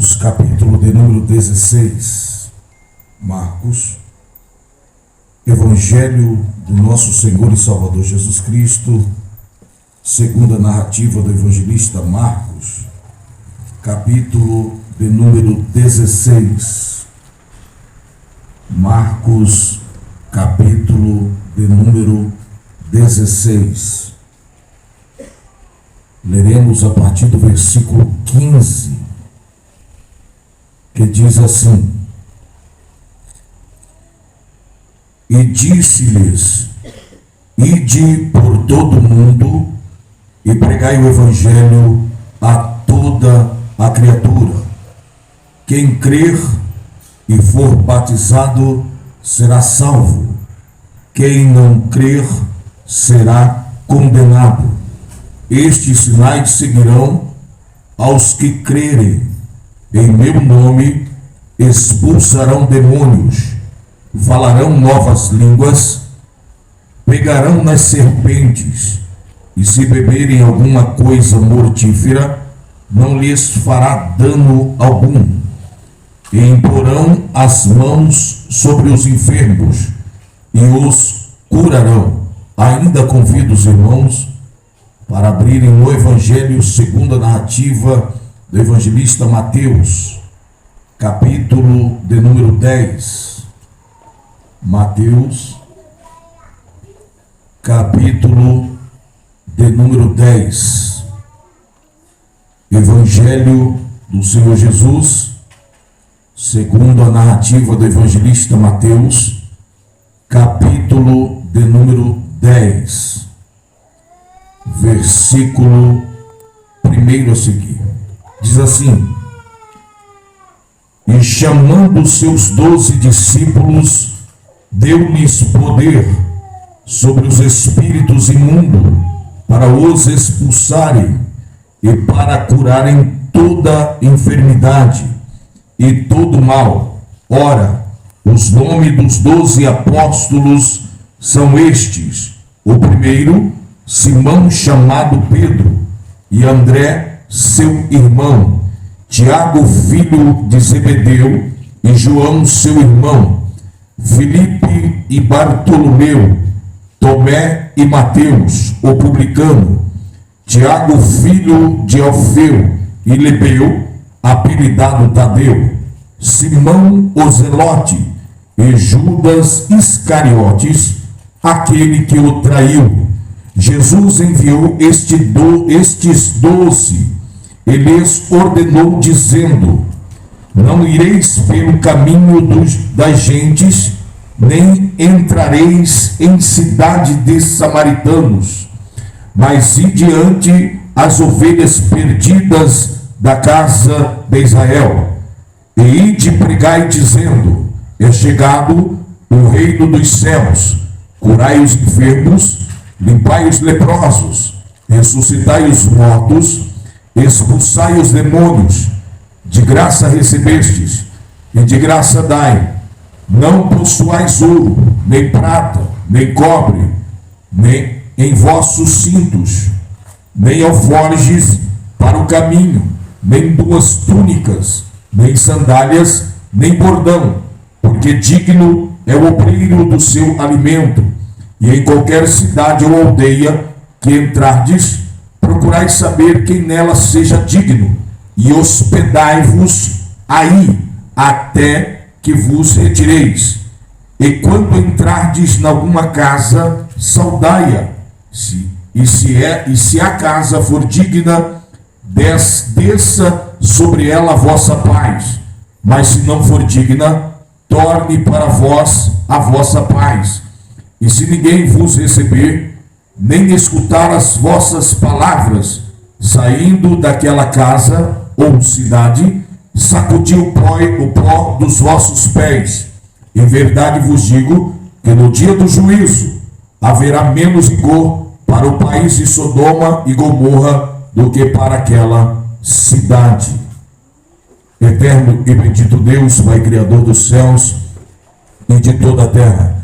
Marcos, capítulo de número 16. Marcos, Evangelho do nosso Senhor e Salvador Jesus Cristo, segundo a narrativa do evangelista Marcos, capítulo de número 16. Marcos, capítulo de número 16. Leremos a partir do versículo 15, que diz assim: E disse-lhes: Ide por todo o mundo e pregai o evangelho a toda a criatura. Quem crer e for batizado será salvo. Quem não crer será condenado. Estes sinais seguirão aos que crerem. Em meu nome expulsarão demônios, falarão novas línguas, pegarão nas serpentes, e se beberem alguma coisa mortífera, não lhes fará dano algum. E imporão as mãos sobre os enfermos e os curarão. Ainda convido os irmãos para abrirem o Evangelho segundo a narrativa do evangelista Mateus, capítulo de número 10. Mateus, capítulo de número 10. Evangelho do Senhor Jesus, segundo a narrativa do evangelista Mateus, capítulo de número 10, versículo 1 a seguir. Diz assim: E chamando seus 12 discípulos, deu-lhes poder sobre os espíritos imundos, para os expulsarem e para curarem toda enfermidade e todo mal. Ora, os nomes dos 12 apóstolos são estes: o primeiro, Simão, chamado Pedro, e André, seu irmão, Tiago, filho de Zebedeu, e João, seu irmão, Filipe e Bartolomeu, Tomé e Mateus, o publicano, Tiago, filho de Alfeu, e Lebeu, apelidado Tadeu, Simão o Zelote, e Judas Iscariotes, aquele que o traiu. Jesus enviou estes 12, e lhes ordenou, dizendo: Não ireis pelo caminho das gentes, nem entrareis em cidade de samaritanos, mas ide diante as ovelhas perdidas da casa de Israel. E ide pregai, dizendo: É chegado o reino dos céus. Curai os enfermos, limpai os leprosos, ressuscitai os mortos, expulsai os demônios. De graça recebestes, e de graça dai. Não possuais ouro, nem prata, nem cobre, nem em vossos cintos, nem alforjes para o caminho, nem 2 túnicas, nem sandálias, nem bordão, porque digno é o obreiro do seu alimento. E em qualquer cidade ou aldeia que entrardes, procurai saber quem nela seja digno, e hospedai-vos aí, até que vos retireis. E quando entrardes em alguma casa, saudai-a. E se a casa for digna, desça sobre ela a vossa paz. Mas se não for digna, torne para vós a vossa paz. E se ninguém vos receber, nem escutar as vossas palavras, saindo daquela casa ou cidade, sacudi o pó dos vossos pés. Em verdade vos digo que no dia do juízo haverá menos rigor para o país de Sodoma e Gomorra do que para aquela cidade. Eterno e bendito Deus, Pai Criador dos céus e de toda a terra,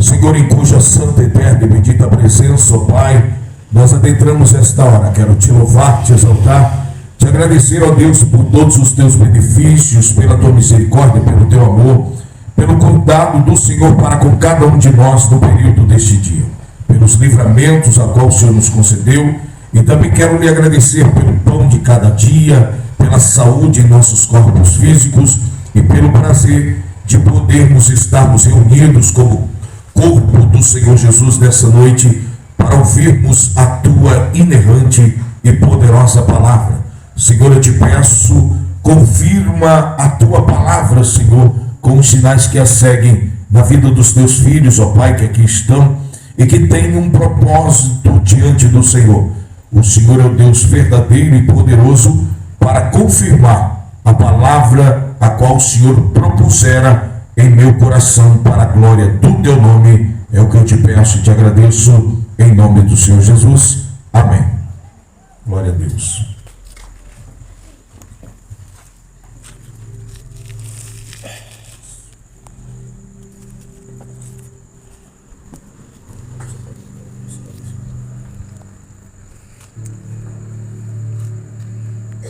Senhor, em cuja santa, eterna e bendita presença, ó Pai, nós adentramos esta hora. Quero te louvar, te exaltar, Te agradecer, ó Deus, por todos os teus benefícios, pela tua misericórdia, pelo teu amor, pelo cuidado do Senhor para com cada um de nós no período deste dia, pelos livramentos a qual o Senhor nos concedeu, e também quero lhe agradecer pelo pão de cada dia, pela saúde em nossos corpos físicos e pelo prazer de podermos estarmos reunidos como corpo do Senhor Jesus nessa noite para ouvirmos a tua inerrante e poderosa palavra. Senhor, eu te peço, confirma a tua palavra, Senhor, com os sinais que a seguem na vida dos teus filhos, ó Pai, que aqui estão e que têm um propósito diante do Senhor. O Senhor é o Deus verdadeiro e poderoso para confirmar a palavra a qual o Senhor propusera em meu coração para a glória do teu nome. É o que eu te peço e te agradeço em nome do Senhor Jesus. Amém. Glória a Deus.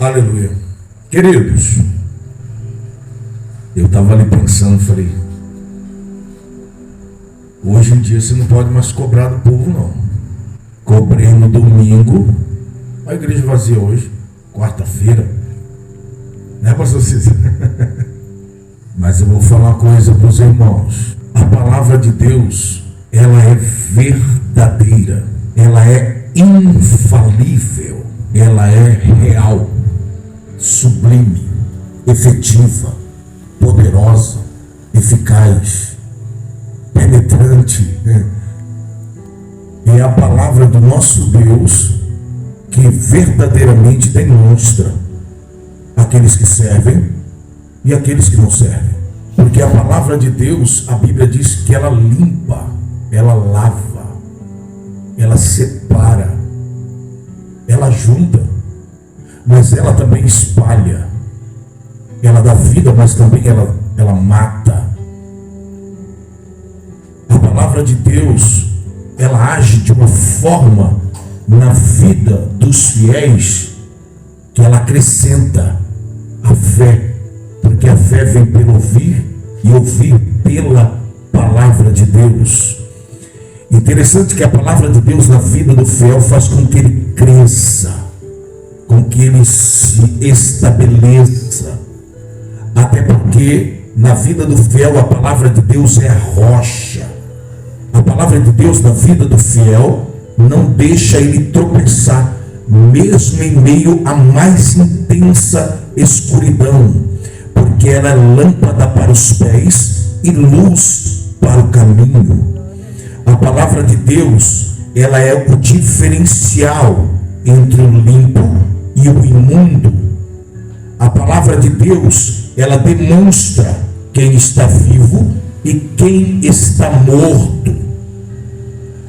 Aleluia. Queridos, eu estava ali pensando, falei, hoje em dia você não pode mais cobrar do povo, não. Cobrei no domingo, a igreja vazia hoje, quarta-feira, né, pastor Cícero? Mas eu vou falar uma coisa para os irmãos. A palavra de Deus, ela é verdadeira, ela é infalível, ela é real, sublime, efetiva, poderosa, eficaz, penetrante. É a palavra do nosso Deus que verdadeiramente demonstra aqueles que servem e aqueles que não servem. Porque a palavra de Deus, a Bíblia diz que ela limpa, ela lava, ela separa, ela junta, mas ela também espalha. Ela dá vida, mas também ela mata. A palavra de Deus, ela age de uma forma na vida dos fiéis que ela acrescenta a fé, porque a fé vem pelo ouvir e ouvir pela palavra de Deus. Interessante que a palavra de Deus na vida do fiel faz com que ele cresça, com que ele se estabeleça. Até porque na vida do fiel a palavra de Deus é a rocha. A palavra de Deus na vida do fiel não deixa ele tropeçar, mesmo em meio à mais intensa escuridão, porque ela é lâmpada para os pés e luz para o caminho. A palavra de Deus, ela é o diferencial entre o limpo e o imundo. A palavra de Deus, ela demonstra quem está vivo e quem está morto.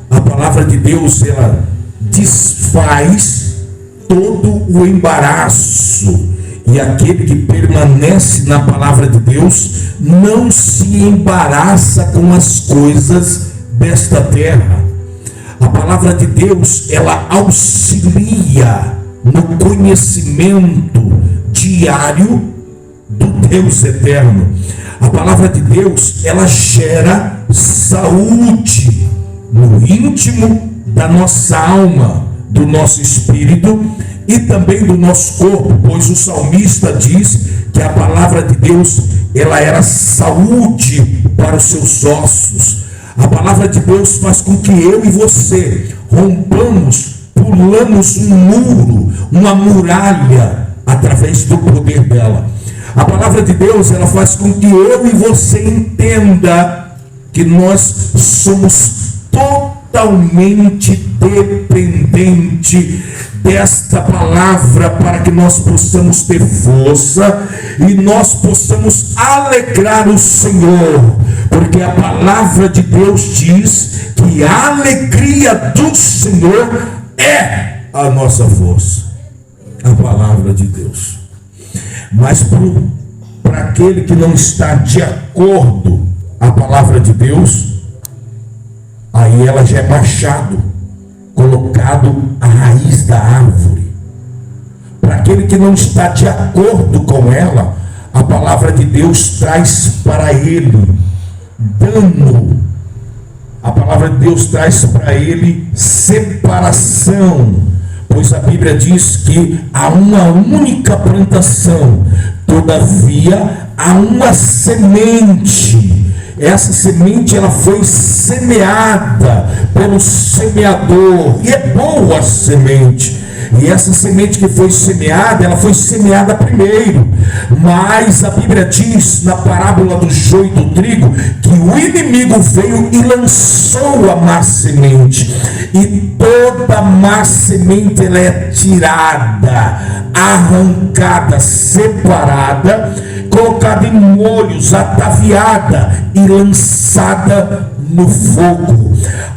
A palavra de Deus, ela desfaz todo o embaraço, e aquele que permanece na palavra de Deus não se embaraça com as coisas desta terra. A palavra de Deus, ela auxilia no conhecimento diário do Deus eterno. A palavra de Deus, ela gera saúde no íntimo da nossa alma, do nosso espírito e também do nosso corpo, pois o salmista diz que a palavra de Deus, ela era saúde para os seus ossos. A palavra de Deus faz com que eu e você pulamos um muro, uma muralha, através do poder dela. A palavra de Deus, ela faz com que eu e você entenda que nós somos totalmente dependente desta palavra para que nós possamos ter força e nós possamos alegrar o Senhor, porque a palavra de Deus diz que a alegria do Senhor é a nossa força. A palavra de Deus. Mas para aquele que não está de acordo a palavra de Deus, aí ela já é machado colocado à raiz da árvore. para aquele que não está de acordo com ela, a palavra de Deus traz para ele dano. A palavra de Deus traz para ele separação, pois a Bíblia diz que há uma única plantação, todavia há uma semente. Essa semente, ela foi semeada pelo semeador, e é boa a semente. E essa semente que foi semeada, ela foi semeada primeiro. Mas a Bíblia diz na parábola do joio e do trigo que o inimigo veio e lançou a má semente. E toda má semente ela é tirada, arrancada, separada, colocada em molhos, ataviada e lançada no fogo.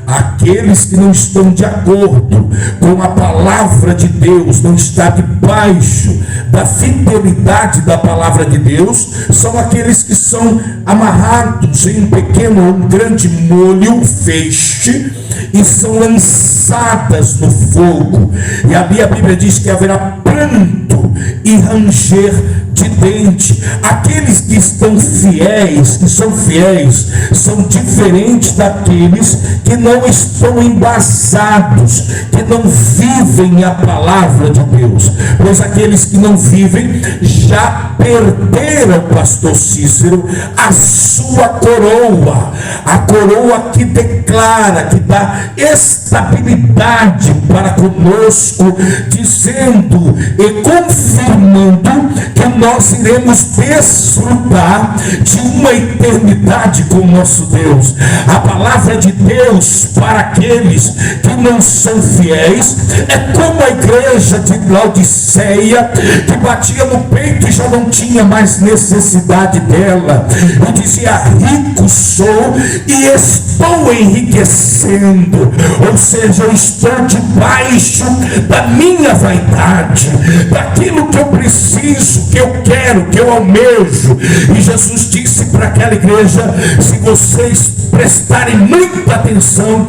Aqueles que não estão de acordo com a palavra de Deus, não está debaixo da fidelidade da palavra de Deus, são aqueles que são amarrados em um pequeno ou um grande molho, feixe, e são lançadas no fogo. E a Bíblia diz que haverá pranto e ranger de dente. Aqueles que estão fiéis, que são fiéis, são diferentes daqueles que não estão embasados, que não vivem a palavra de Deus. Pois aqueles que não vivem já perderam, pastor Cícero, a sua coroa, a coroa que declara, que dá estabilidade para conosco, dizendo e confirmando que nós iremos desfrutar de uma eternidade com o nosso Deus. A palavra de Deus para aqueles que não são fiéis é como a igreja de Laodiceia, que batia no peito e já não tinha mais necessidade dela, e dizia: rico sou e estou enriquecendo, ou seja, eu estou debaixo da minha vaidade, daquilo que eu preciso, que eu quero, que eu almejo. E Jesus disse para aquela igreja: se vocês prestarem muita atenção,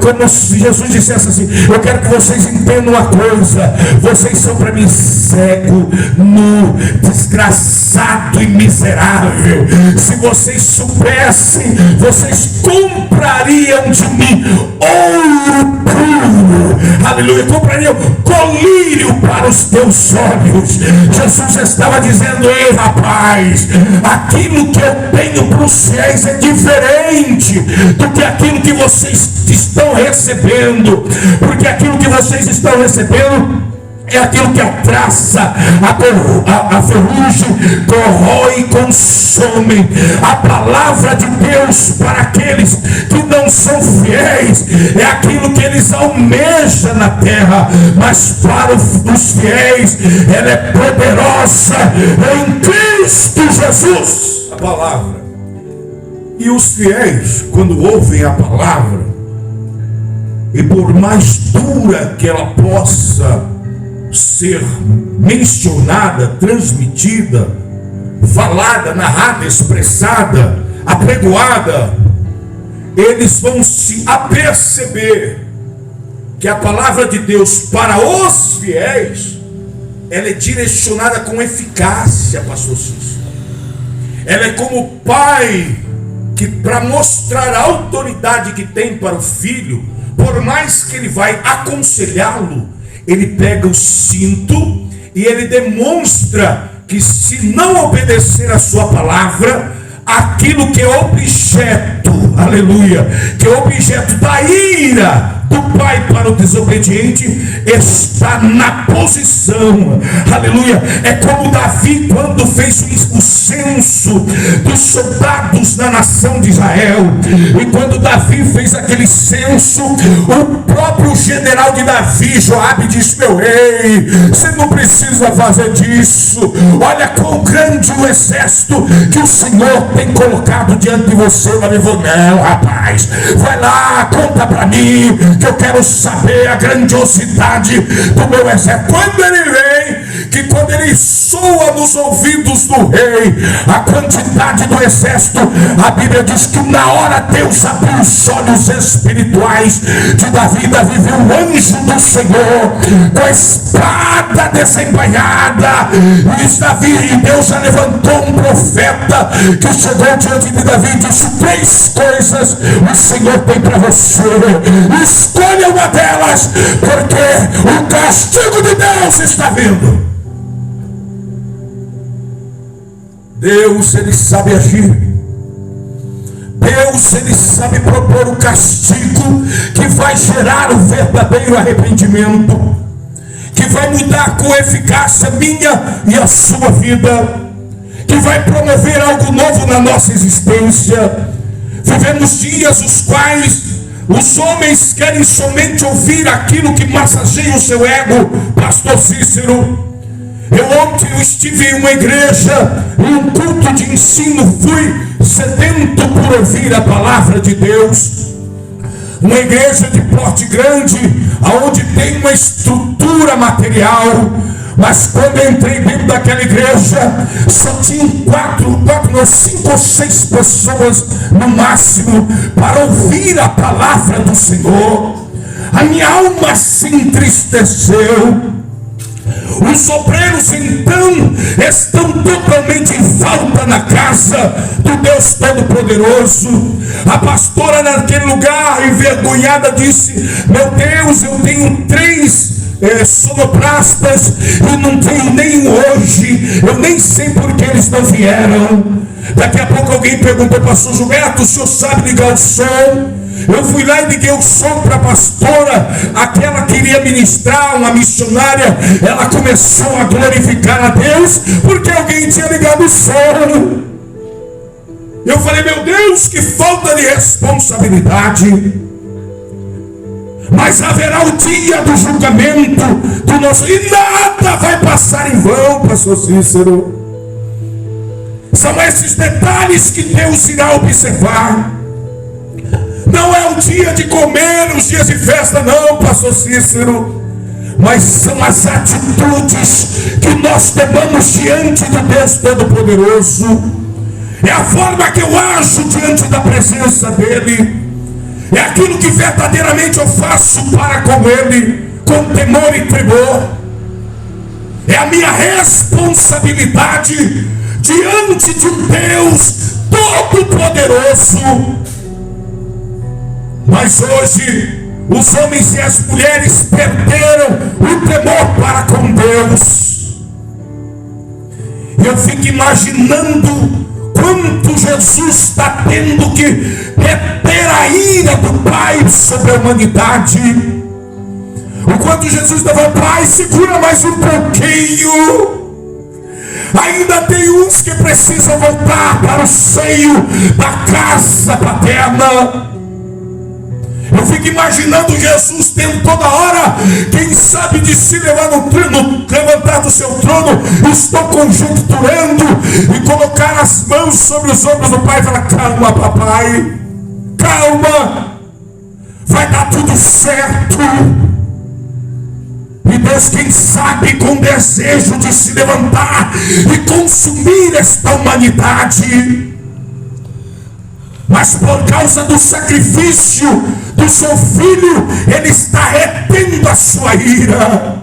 como se Jesus dissesse assim: eu quero que vocês entendam uma coisa, vocês são para mim cego, nu, desgraçado e miserável. Se vocês soubessem, vocês comprariam de mim ouro puro, aleluia, comprariam colírio para os teus olhos. Jesus estava dizendo: ei rapaz, aquilo que eu tenho para os fiéis é diferente do que aquilo que vocês estão recebendo, porque aquilo que vocês estão recebendo é aquilo que a traça, a ferrugem corrói e consome. A palavra de Deus para aqueles que não são fiéis é aquilo que eles almejam na terra, mas para os fiéis ela é poderosa em Cristo Jesus. A palavra. E os fiéis, quando ouvem a palavra, e por mais dura que ela possa ser mencionada, transmitida, falada, narrada, expressada, apregoada, eles vão se aperceber que a palavra de Deus para os fiéis, ela é direcionada com eficácia, pastor Cícero. Ela é como o pai que, para mostrar a autoridade que tem para o filho, por mais que ele vai aconselhá-lo, ele pega o cinto e ele demonstra que, se não obedecer a sua palavra, aquilo que é objeto, aleluia, que é objeto da ira do pai para o desobediente, está na posição, aleluia. É como Davi, quando fez o censo dos soldados da nação de Israel, e quando Davi fez aquele censo, o próprio general de Davi, Joabe, disse: meu rei, você não precisa fazer disso, olha quão grande o exército que o Senhor tem colocado diante de você. Ele falou: não rapaz, vai lá, conta para mim, que eu quero saber a grandiosidade do meu exército. Quando ele vem, que quando ele soa nos ouvidos do rei, a quantidade do exército, a Bíblia diz que na hora Deus abriu os olhos espirituais de Davi. Davi viu o anjo do Senhor com a espada desembainhada. E Deus já levantou um profeta que chegou diante de Davi e disse: 3 coisas o Senhor tem para você, escolha uma delas, porque o castigo de Deus está vindo. Deus, ele sabe agir. Deus, ele sabe propor o castigo que vai gerar o verdadeiro arrependimento, que vai mudar com eficácia minha e a sua vida, que vai promover algo novo na nossa existência. Vivemos dias os quais os homens querem somente ouvir aquilo que massageia o seu ego. Pastor Cícero, ontem eu estive em uma igreja, em um culto de ensino, fui sedento por ouvir a palavra de Deus. Uma igreja de porte grande, aonde tem uma estrutura material, mas quando eu entrei dentro daquela igreja, só tinham 5 ou 6 pessoas no máximo para ouvir a palavra do Senhor. A minha alma se entristeceu. Os obreiros então estão totalmente em falta na casa do Deus Todo-Poderoso. A pastora naquele lugar, envergonhada, disse: meu Deus, eu tenho 3 sonoplastas e não tenho nenhum hoje, eu nem sei por que eles não vieram. Daqui a pouco alguém perguntou: pastor Gilberto, o senhor sabe ligar o som? Eu fui lá e liguei o som para a pastora. Aquela que iria ministrar, uma missionária, ela começou a glorificar a Deus porque alguém tinha ligado o som. Eu falei: meu Deus, que falta de responsabilidade. Mas haverá o dia do julgamento do nosso, e nada vai passar em vão, pastor Cícero. São esses detalhes que Deus irá observar. Não é o dia de comer, os dias de festa, não, pastor Cícero. Mas são as atitudes que nós tomamos diante do Deus Todo-Poderoso. É a forma que eu ajo diante da presença dEle. É aquilo que verdadeiramente eu faço para com Ele, com temor e tremor. É a minha responsabilidade diante de um Deus Todo-Poderoso. Mas hoje os homens e as mulheres perderam o temor para com Deus. Eu fico imaginando quanto Jesus está tendo que reter a ira do Pai sobre a humanidade. O quanto Jesus estava: Pai, segura mais um pouquinho. Ainda tem uns que precisam voltar para o seio da casa paterna. Eu fico imaginando Jesus tendo toda hora, quem sabe, de se levantar do seu trono. Estou conjecturando, e colocar as mãos sobre os ombros do Pai e falar: calma, papai, calma, vai dar tudo certo. E Deus, quem sabe, com desejo de se levantar e consumir esta humanidade, mas por causa do sacrifício do seu filho, ele está retendo a sua ira.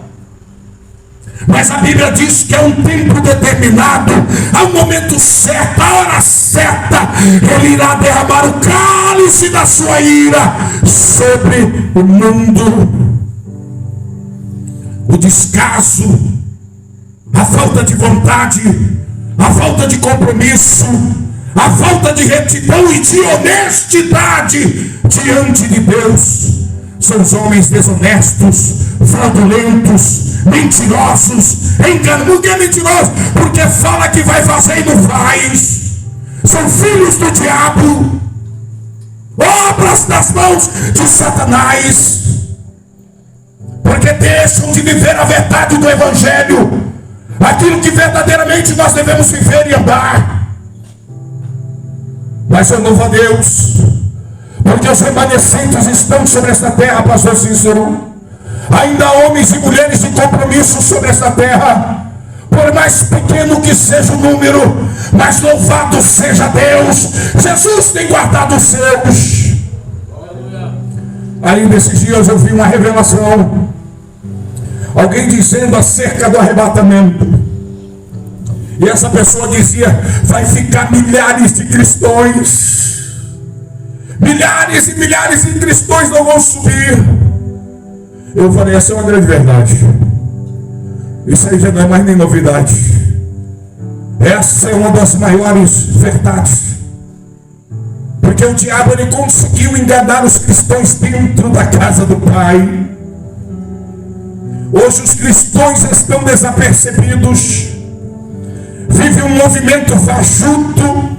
Mas a Bíblia diz que é um tempo determinado, ao momento certo, à hora certa, ele irá derramar o cálice da sua ira sobre o mundo. O descaso, a falta de vontade, a falta de compromisso, a falta de retidão e de honestidade diante de Deus, são os homens desonestos, fraudulentos, mentirosos, enganados. Por que mentiroso? Porque fala que vai fazer e não faz. São filhos do diabo, obras das mãos de Satanás, porque deixam de viver a verdade do Evangelho, aquilo que verdadeiramente nós devemos viver e andar. Mas eu louvo a Deus, porque os remanescentes estão sobre esta terra, pastor Cícero. Ainda há homens e mulheres de compromisso sobre esta terra. Por mais pequeno que seja o número, mas louvado seja Deus, Jesus tem guardado os seus. Ainda esses dias eu vi uma revelação, alguém dizendo acerca do arrebatamento, e essa pessoa dizia: vai ficar milhares de cristãos, milhares e milhares de cristãos não vão subir. Eu falei: essa é uma grande verdade. Isso aí já não é mais nem novidade. Essa é uma das maiores verdades. Porque o diabo, ele conseguiu enganar os cristãos dentro da casa do Pai. Hoje os cristãos estão desapercebidos. Vive um movimento fajuto.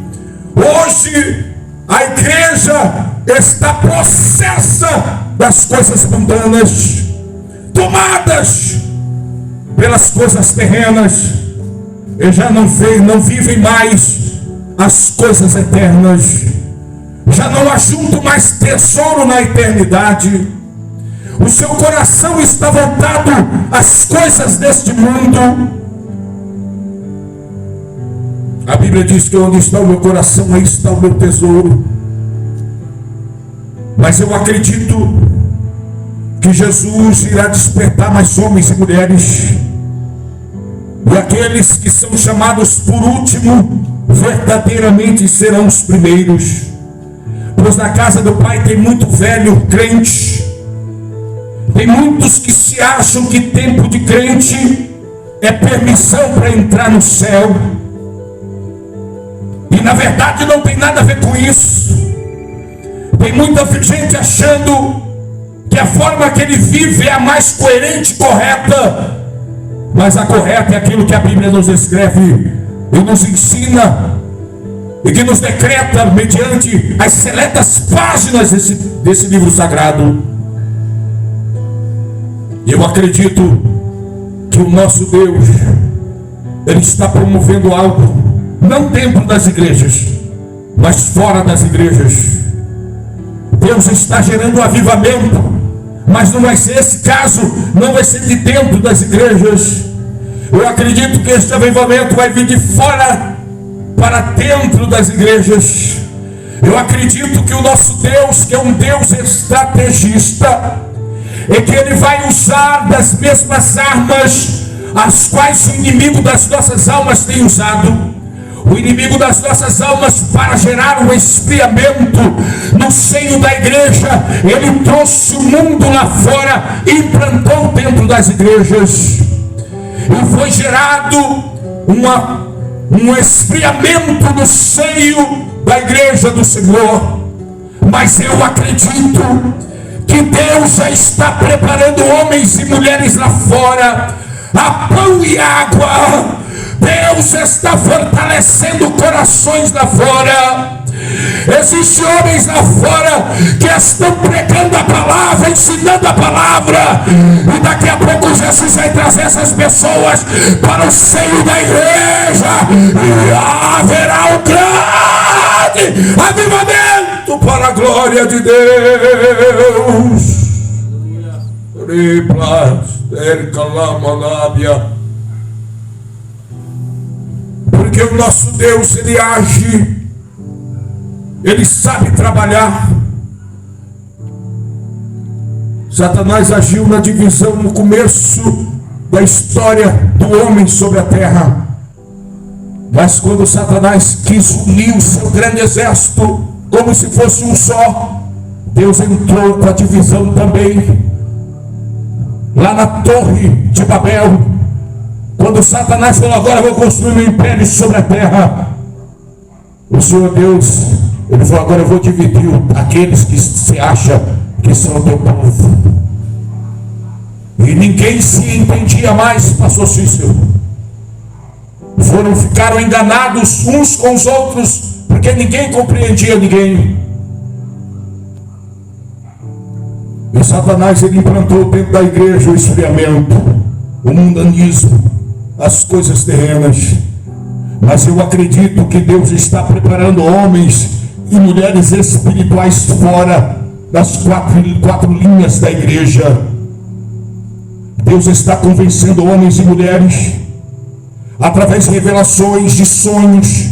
Hoje a igreja está possessa das coisas mundanas, tomadas pelas coisas terrenas, e já não vivem mais as coisas eternas. Já não ajuntam mais tesouro na eternidade. O seu coração está voltado às coisas deste mundo. A Bíblia diz que onde está o meu coração, aí está o meu tesouro. Mas eu acredito que Jesus irá despertar mais homens e mulheres, e aqueles que são chamados por último verdadeiramente serão os primeiros. Pois na casa do Pai tem muito velho crente, tem muitos que se acham que tempo de crente é permissão para entrar no céu, e na verdade não tem nada a ver com isso. Tem muita gente achando que a forma que ele vive é a mais coerente e correta, mas a correta é aquilo que a Bíblia nos escreve e nos ensina, e que nos decreta mediante as seletas páginas desse livro sagrado. E eu acredito que o nosso Deus, ele está promovendo algo, não dentro das igrejas, mas fora das igrejas. Deus está gerando um avivamento, mas não vai ser esse caso, não vai ser de dentro das igrejas. Eu acredito que este avivamento vai vir de fora para dentro das igrejas. Eu acredito que o nosso Deus, que é um Deus estrategista, e que Ele vai usar das mesmas armas as quais o inimigo das nossas almas tem usado. O inimigo das nossas almas, para gerar um esfriamento no seio da igreja, ele trouxe o mundo lá fora e implantou dentro das igrejas, e foi gerado um esfriamento no seio da igreja do Senhor. Mas eu acredito que Deus já está preparando homens e mulheres lá fora, a pão e água. Deus está fortalecendo corações lá fora. Existem homens lá fora que estão pregando a palavra, ensinando a palavra, e daqui a pouco Jesus vai trazer essas pessoas para o seio da igreja, e haverá um grande avivamento para a glória de Deus. Porque o nosso Deus, ele age, ele sabe trabalhar. Satanás agiu na divisão no começo da história do homem sobre a terra, mas quando Satanás quis unir o seu grande exército como se fosse um só, Deus entrou com a divisão também. Lá na torre de Babel, quando Satanás falou: agora eu vou construir um império sobre a terra, o Senhor Deus, ele falou: agora eu vou dividir aqueles que se acham que são o teu povo. E ninguém se entendia mais, pastor Cícero. Ficaram enganados uns com os outros, porque ninguém compreendia ninguém. E Satanás, ele implantou dentro da igreja o esfriamento, o mundanismo, as coisas terrenas. Mas eu acredito que Deus está preparando homens e mulheres espirituais fora das quatro linhas da igreja. Deus está convencendo homens e mulheres através de revelações, de sonhos.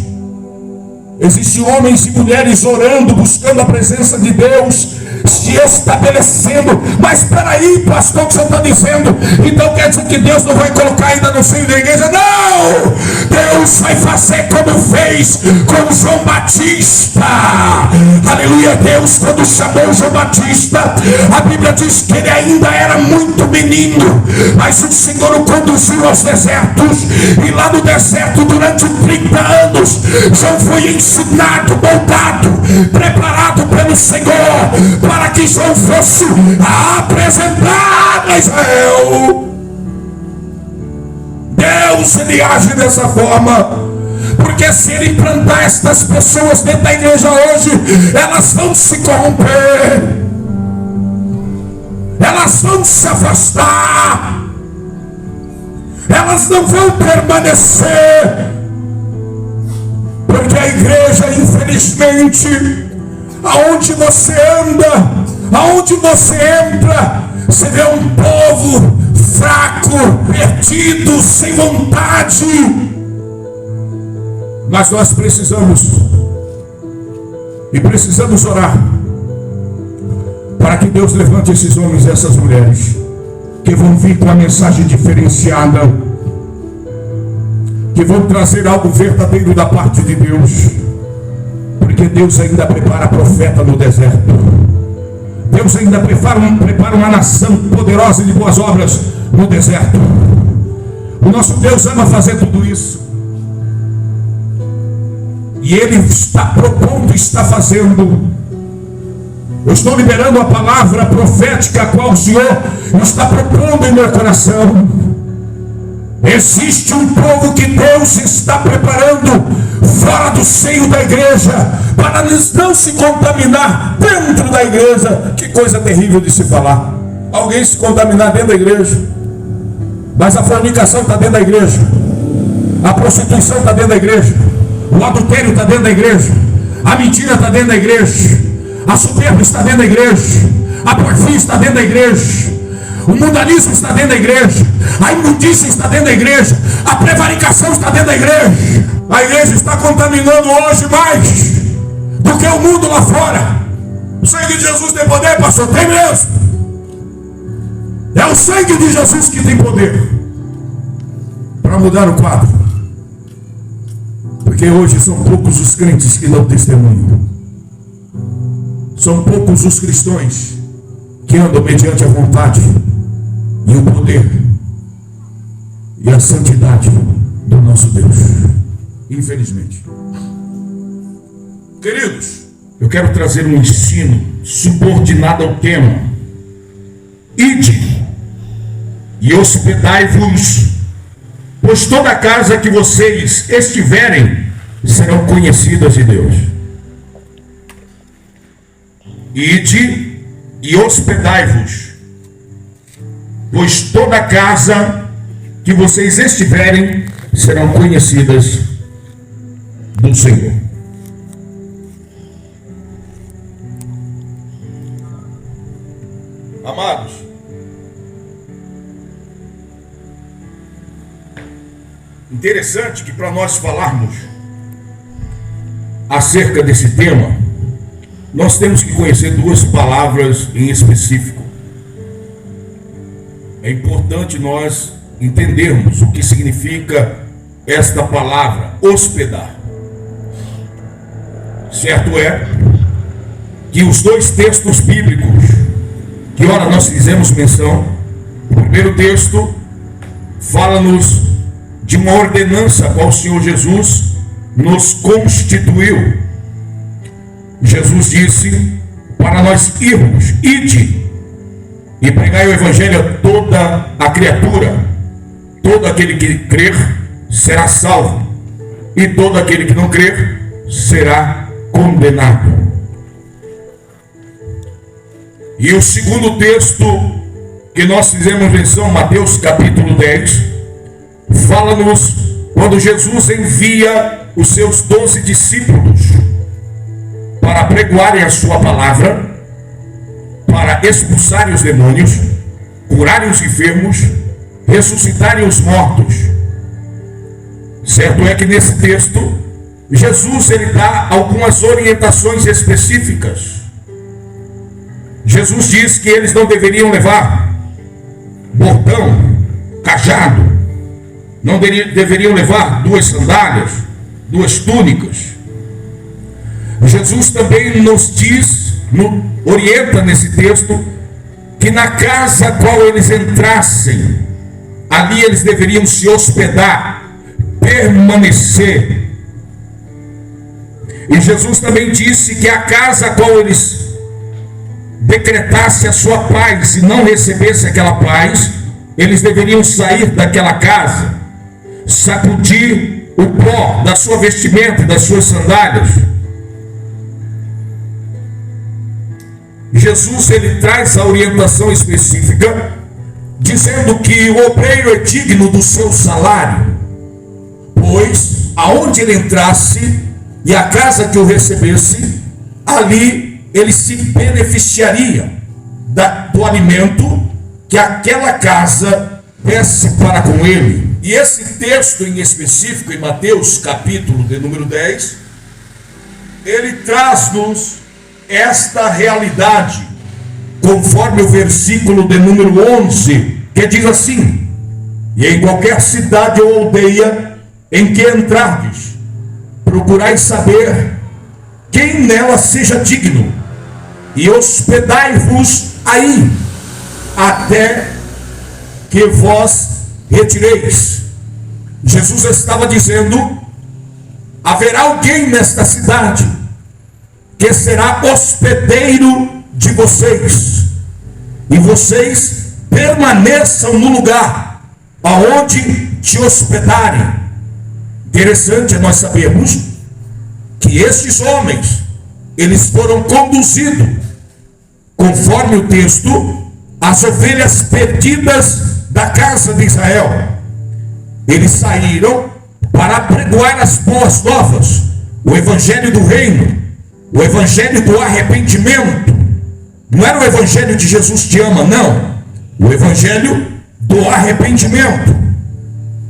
Existem homens e mulheres orando, buscando a presença de Deus, se estabelecendo. Mas espera aí, pastor, o que você está dizendo? Então quer dizer que Deus não vai colocar ainda no seio da igreja? Não! Deus vai fazer como fez com João Batista. Aleluia. Deus, quando chamou João Batista, a Bíblia diz que ele ainda era muito menino, mas o Senhor o conduziu aos desertos, e lá no deserto durante 30 anos João foi ensinado, moldado, preparado pelo Senhor, para que João fosse apresentado a Israel. Deus, ele age dessa forma, porque se ele plantar estas pessoas dentro da igreja hoje, elas vão se corromper, elas vão se afastar, elas não vão permanecer, porque a igreja, infelizmente, aonde você anda, aonde você entra, você vê um povo fraco, perdido, sem vontade. Mas nós precisamos orar para que Deus levante esses homens e essas mulheres que vão vir com a mensagem diferenciada, que vão trazer algo verdadeiro da parte de Deus, porque Deus ainda prepara profeta no deserto. Deus ainda prepara uma nação poderosa e de boas obras no deserto. O nosso Deus ama fazer tudo isso, e Ele está propondo, está fazendo. Eu estou liberando a palavra profética a qual o Senhor está propondo em meu coração. Existe um povo que Deus está preparando fora do seio da igreja, para não se contaminar dentro da igreja. Que coisa terrível de se falar, alguém se contaminar dentro da igreja. Mas a fornicação está dentro da igreja, a prostituição está dentro da igreja, o adultério está dentro da igreja, a mentira está dentro da igreja, a soberba está dentro da igreja, a porfia está dentro da igreja, o mundanismo está dentro da igreja, a imundícia está dentro da igreja, a prevaricação está dentro da igreja. A igreja está contaminando hoje mais do que o mundo lá fora. O sangue de Jesus tem poder, pastor? Tem mesmo. É o sangue de Jesus que tem poder para mudar o quadro, porque hoje são poucos os crentes que dão testemunho, são poucos os cristãos que andam mediante a vontade e o poder e a santidade do nosso Deus, infelizmente. Queridos, eu quero trazer um ensino subordinado ao tema: ide e hospedai-vos, pois toda casa que vocês estiverem serão conhecidas de Deus. Ide e hospedai-vos, pois toda casa que vocês estiverem serão conhecidas do Senhor. Amados, interessante que para nós falarmos acerca desse tema, nós temos que conhecer duas palavras em específico. É importante nós entendermos o que significa esta palavra, hospedar. Certo é que os dois textos bíblicos que ora nós fizemos menção, o primeiro texto fala-nos de uma ordenança a qual o Senhor Jesus nos constituiu. Jesus disse para nós irmos: ide e pregai o evangelho a toda a criatura. Todo aquele que crer será salvo, e todo aquele que não crer será condenado. E o segundo texto que nós fizemos menção, Mateus capítulo 10, fala-nos quando Jesus envia os seus 12 discípulos para pregoarem a sua palavra, para expulsarem os demônios, curarem os enfermos ressuscitarem os mortos. Certo é que nesse texto, Jesus ele dá algumas orientações específicas. Jesus diz que eles não deveriam levar bordão, cajado, não deveriam levar 2 sandálias, 2 túnicas. Jesus também nos diz, orienta nesse texto, que na casa a qual eles entrassem, ali eles deveriam se hospedar, permanecer. E Jesus também disse que a casa a qual eles decretassem a sua paz e não recebessem aquela paz, eles deveriam sair daquela casa, sacudir o pó da sua vestimenta e das suas sandálias. Jesus ele traz a orientação específica, dizendo que o obreiro é digno do seu salário, pois aonde ele entrasse e a casa que o recebesse, ali ele se beneficiaria do alimento que aquela casa desse para com ele. E esse texto em específico, em Mateus capítulo de número 10, ele traz-nos esta realidade, conforme o versículo de número 11, que diz assim: e em qualquer cidade ou aldeia em que entrardes, procurai saber quem nela seja digno, e hospedai-vos aí, até que vós retireis. Jesus estava dizendo: haverá alguém nesta cidade que será hospedeiro de vocês, e vocês permaneçam no lugar aonde te hospedarem. Interessante é nós sabermos que estes homens, eles foram conduzidos, conforme o texto, as ovelhas perdidas da casa de Israel. Eles saíram para apregoar as boas novas, o evangelho do reino, o evangelho do arrependimento. Não era o evangelho de Jesus te ama, não. O evangelho do arrependimento,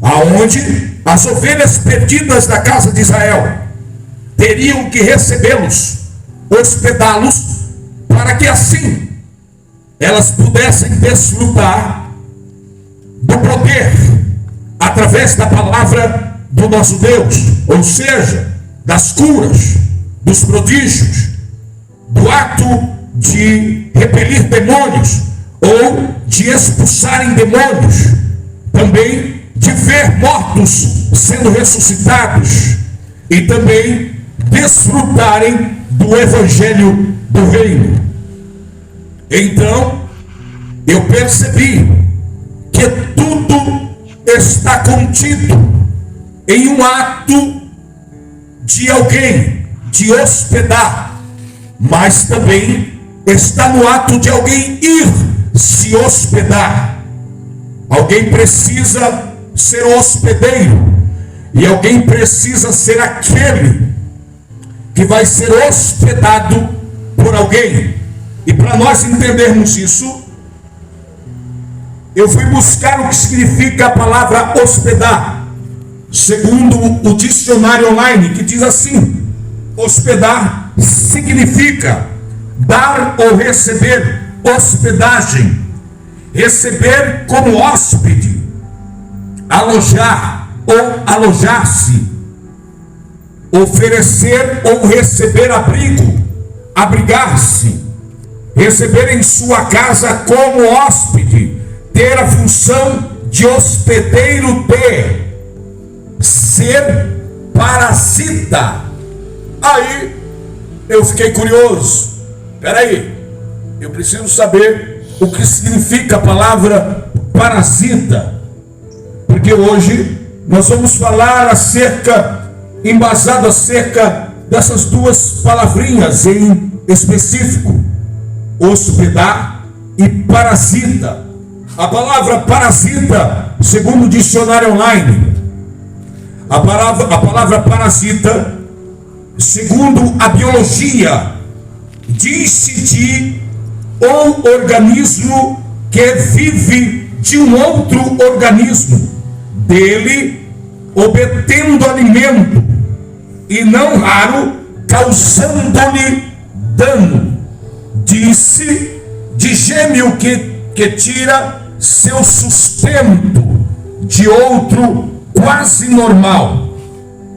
aonde as ovelhas perdidas da casa de Israel teriam que recebê-los, hospedá-los, para que assim elas pudessem desfrutar do poder através da palavra do nosso Deus, ou seja, das curas, dos prodígios, do ato de repelir demônios ou de expulsarem demônios, também de ver mortos sendo ressuscitados e também desfrutarem do evangelho do reino. Então eu percebi que tudo está contido em um ato de alguém de hospedar, mas também está no ato de alguém ir se hospedar. Alguém precisa ser hospedeiro, e alguém precisa ser aquele que vai ser hospedado por alguém. E para nós entendermos isso, eu fui buscar o que significa a palavra hospedar, segundo o dicionário online, que diz assim: hospedar significa dar ou receber hospedagem, receber como hóspede, alojar ou alojar-se, oferecer ou receber abrigo, abrigar-se, receber em sua casa como hóspede, ter a função de hospedeiro, de ser parasita. Aí eu fiquei curioso. Peraí, eu preciso saber o que significa a palavra parasita, porque hoje nós vamos falar embasado acerca dessas duas palavrinhas em específico: hospedar e parasita. A palavra parasita, segundo o dicionário online, a palavra parasita, segundo a biologia, diz-se de um organismo que vive de um outro organismo, dele obtendo alimento, e não raro causando-lhe dano. Disse de gêmeo que tira seu sustento de outro quase normal.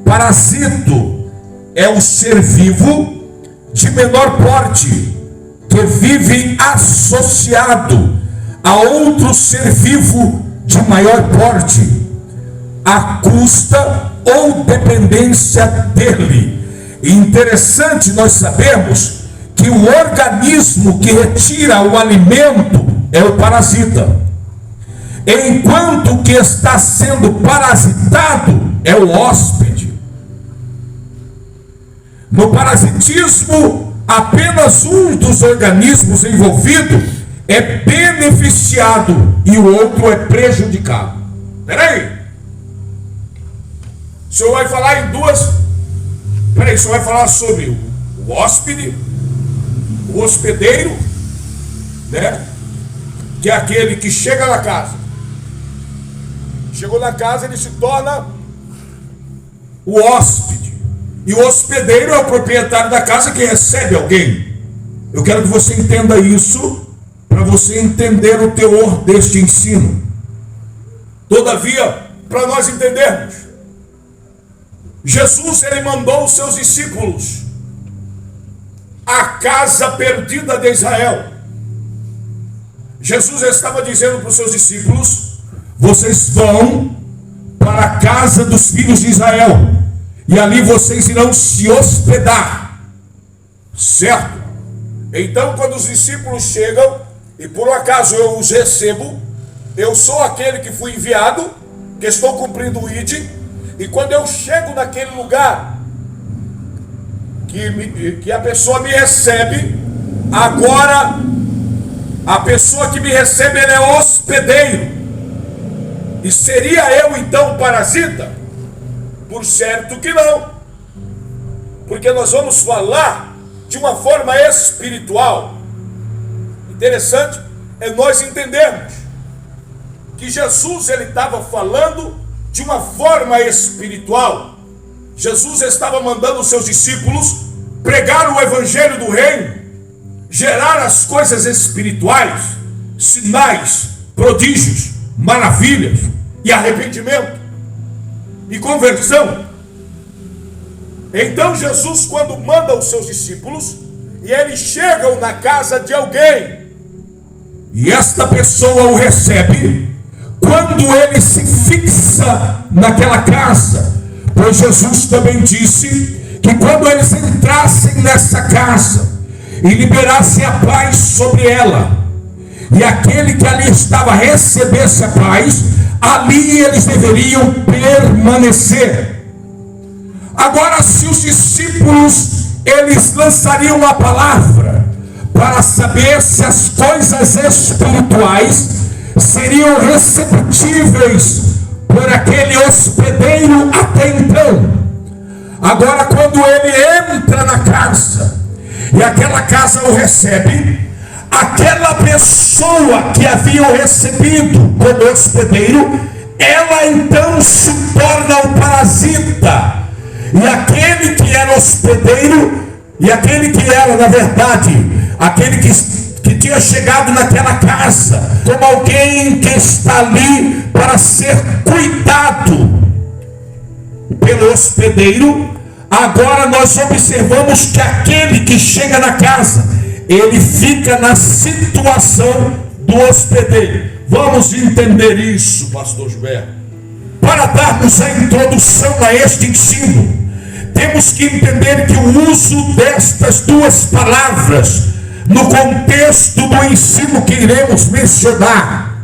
Parasito é o ser vivo de menor porte, que vive associado a outro ser vivo de maior porte, à custa ou dependência dele. E interessante nós sabemos que o organismo que retira o alimento é o parasita, enquanto o que está sendo parasitado é o hóspede. No parasitismo, apenas um dos organismos envolvidos é beneficiado e o outro é prejudicado. Peraí, o senhor vai falar em duas. Peraí, o senhor vai falar sobre o hóspede, o hospedeiro, né? Que é aquele que chega na casa. Chegou na casa, ele se torna o hóspede. E o hospedeiro é o proprietário da casa que recebe alguém. Eu quero que você entenda isso, para você entender o teor deste ensino. Todavia, para nós entendermos, Jesus, ele mandou os seus discípulos à casa perdida de Israel. Jesus estava dizendo para os seus discípulos: vocês vão para a casa dos filhos de Israel, e ali vocês irão se hospedar, certo? Então, quando os discípulos chegam, e por um acaso eu os recebo, eu sou aquele que fui enviado, que estou cumprindo o ID, e quando eu chego naquele lugar, que a pessoa me recebe, agora a pessoa que me recebe, ele é hospedeiro. E seria eu então parasita? Por certo que não, porque nós vamos falar de uma forma espiritual. Interessante é nós entendermos que Jesus, ele estava falando de uma forma espiritual. Jesus estava mandando os seus discípulos pregar o evangelho do reino, gerar as coisas espirituais, sinais, prodígios, maravilhas e arrependimento e conversão. Então Jesus, quando manda os seus discípulos, e eles chegam na casa de alguém, e esta pessoa o recebe, quando ele se fixa naquela casa, pois Jesus também disse que quando eles entrassem nessa casa e liberassem a paz sobre ela, e aquele que ali estava recebesse a paz, ali eles deveriam permanecer. Agora, se os discípulos, eles lançariam a palavra para saber se as coisas espirituais seriam receptíveis por aquele hospedeiro até então. Agora, quando ele entra na casa e aquela casa o recebe, aquela pessoa que havia o recebido como hospedeiro, ela então se torna um parasita. E aquele que era hospedeiro, e aquele que era, na verdade, aquele que tinha chegado naquela casa como alguém que está ali para ser cuidado pelo hospedeiro, agora nós observamos que aquele que chega na casa, ele fica na situação do hospedeiro. Vamos entender isso, pastor Gilberto. Para darmos a introdução a este ensino, temos que entender que o uso destas duas palavras no contexto do ensino que iremos mencionar,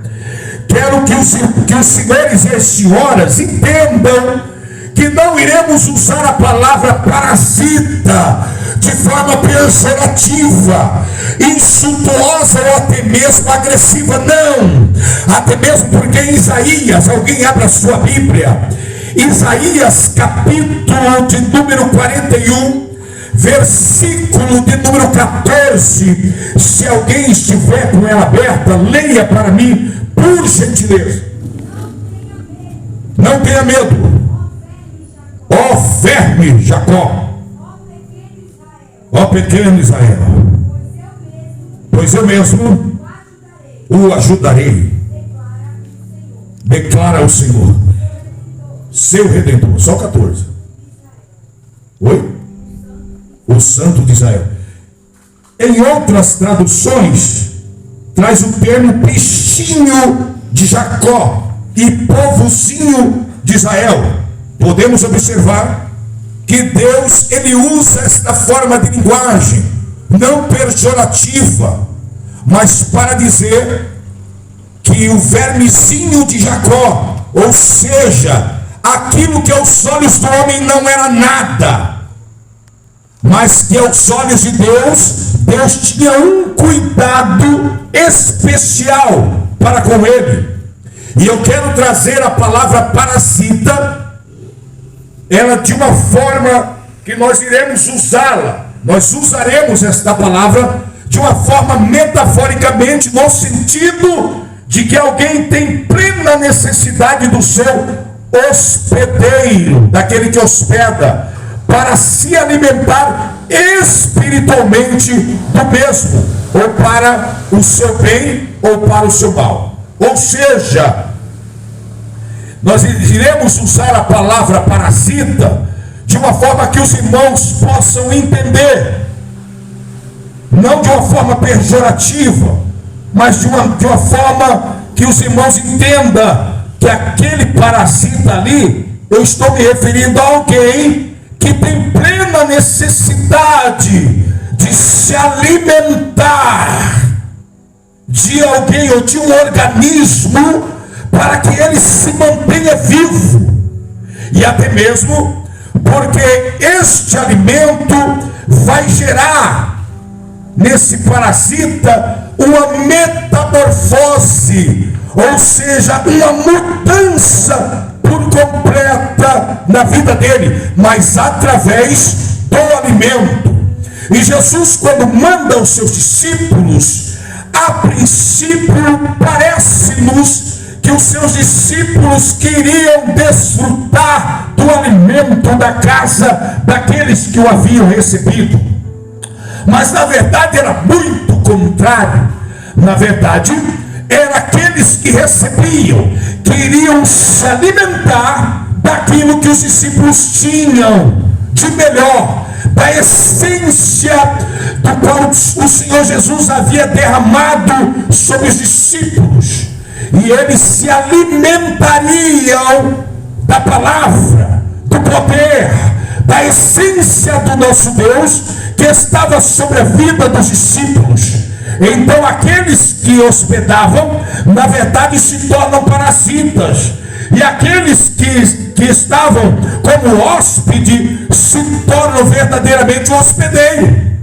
quero que os senhores e as senhoras entendam que não iremos usar a palavra parasita de forma pejorativa, insultuosa ou até mesmo agressiva, não. Até mesmo porque em Isaías, alguém abre a sua Bíblia, Isaías capítulo de número 41, versículo de número 14, se alguém estiver com ela aberta, leia para mim, por gentileza, não tenha medo, ó verme Jacó, ó pequeno Israel, pois eu mesmo o ajudarei, declara o Senhor, seu Redentor. Só 14. Oi? O Santo de Israel. Em outras traduções, traz o termo bichinho de Jacó e povozinho de Israel. Podemos observar que Deus, ele usa esta forma de linguagem, não pejorativa, mas para dizer que o vermezinho de Jacó, ou seja, aquilo que aos olhos do homem não era nada, mas que aos olhos de Deus, Deus tinha um cuidado especial para com ele. E eu quero trazer a palavra parasita, ela de uma forma que nós iremos usá-la, nós usaremos esta palavra de uma forma metaforicamente, no sentido de que alguém tem plena necessidade do seu hospedeiro, daquele que hospeda, para se alimentar espiritualmente do mesmo, ou para o seu bem ou para o seu mal. Ou seja, nós iremos usar a palavra parasita de uma forma que os irmãos possam entender, não de uma forma pejorativa, mas de uma forma que os irmãos entendam que aquele parasita ali, eu estou me referindo a alguém que tem plena necessidade de se alimentar de alguém ou de um organismo para que ele se mantenha vivo, e até mesmo porque este alimento vai gerar nesse parasita uma metamorfose, ou seja, uma mudança por completa na vida dele, mas através do alimento. E Jesus, quando manda os seus discípulos, a princípio parece-nos que os seus discípulos queriam desfrutar do alimento da casa daqueles que o haviam recebido, mas na verdade era muito contrário. Na verdade, eram aqueles que recebiam, queriam se alimentar daquilo que os discípulos tinham de melhor, da essência do qual o Senhor Jesus havia derramado sobre os discípulos, e eles se alimentariam da palavra, do poder, da essência do nosso Deus que estava sobre a vida dos discípulos. Então aqueles que hospedavam, na verdade, se tornam parasitas, e aqueles que estavam como hóspede se tornam verdadeiramente um hospedeiro,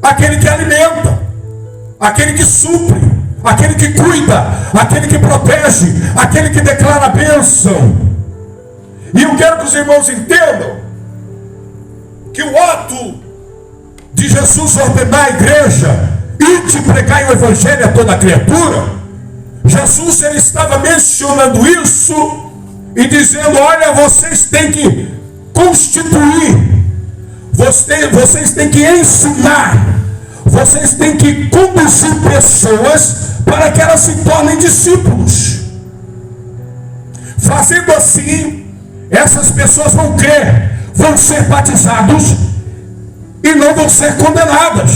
aquele que alimenta, aquele que supre, aquele que cuida, aquele que protege, aquele que declara a bênção. E eu quero que os irmãos entendam que o ato de Jesus ordenar a igreja e de pregar o evangelho a toda criatura, Jesus, ele estava mencionando isso e dizendo: olha, vocês têm que constituir, vocês têm que ensinar, vocês têm que conduzir pessoas para que elas se tornem discípulos. Fazendo assim, essas pessoas vão crer, vão ser batizados e não vão ser condenadas.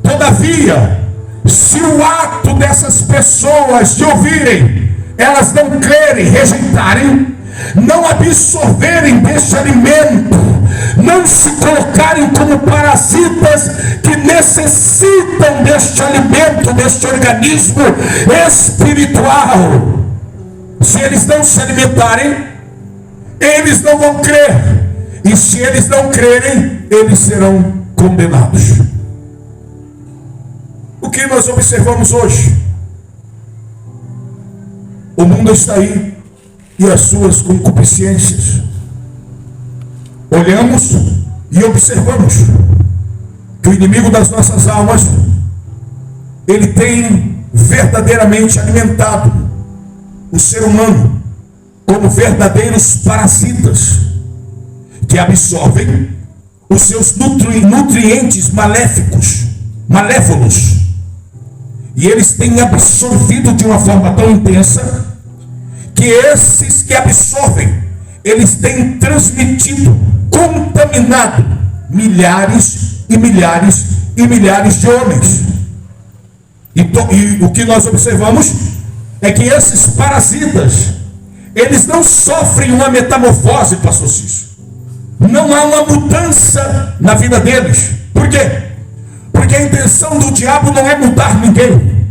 Todavia, se o ato dessas pessoas de ouvirem, elas não crerem, rejeitarem, não absorverem deste alimento, não se colocarem como parasitas que necessitam deste alimento, deste organismo espiritual, se eles não se alimentarem, eles não vão crer, e se eles não crerem, eles serão condenados. O que nós observamos hoje? O mundo está aí e as suas concupiscências. Olhamos e observamos que o inimigo das nossas almas, ele tem verdadeiramente alimentado o ser humano como verdadeiros parasitas que absorvem os seus nutrientes malévolos, e eles têm absorvido de uma forma tão intensa que esses que absorvem, eles têm transmitido, contaminado milhares e milhares e milhares de homens. E o que nós observamos é que esses parasitas, eles não sofrem uma metamorfose, pastor Cício. Não há uma mudança na vida deles. Por quê? Porque a intenção do diabo não é mudar ninguém,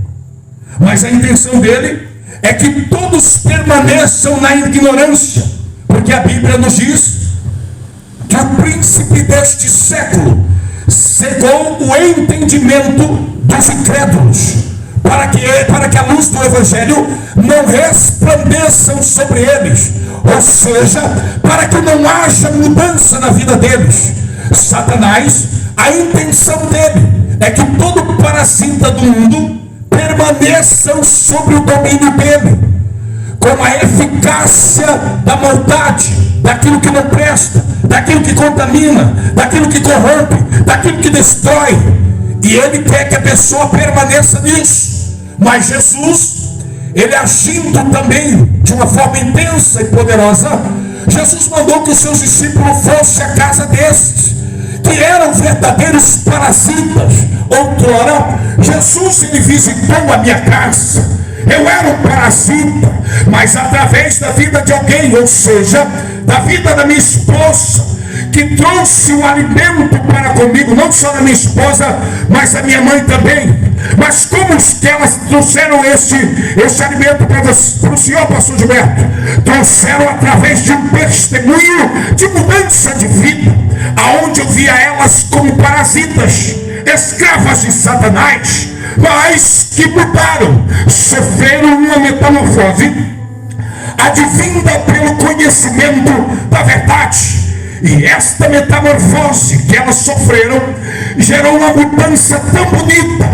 mas a intenção dele é que todos permaneçam na ignorância. Porque a Bíblia nos diz que o príncipe deste século cegou o entendimento dos incrédulos, para que a luz do Evangelho não resplandeça sobre eles, ou seja, para que não haja mudança na vida deles. Satanás, a intenção dele é que todo parasita do mundo permaneça sobre o domínio dele, com a eficácia da maldade, daquilo que não presta, daquilo que contamina, daquilo que corrompe, daquilo que destrói. E ele quer que a pessoa permaneça nisso. Mas Jesus, ele agindo também de uma forma intensa e poderosa, Jesus mandou que os seus discípulos fossem à casa desses, que eram verdadeiros parasitas. Outrora, Jesus, ele visitou a minha casa. Eu era um parasita, mas através da vida de alguém, ou seja, da vida da minha esposa, que trouxe o alimento para comigo, não só da minha esposa, mas da minha mãe também. Mas como que elas trouxeram este alimento para o senhor, pastor Gilberto? Trouxeram através de um testemunho de mudança de vida, aonde eu via elas como parasitas, escravas de Satanás, mas que mudaram, sofreram uma metamorfose advinda pelo conhecimento da verdade. E esta metamorfose que elas sofreram gerou uma mudança tão bonita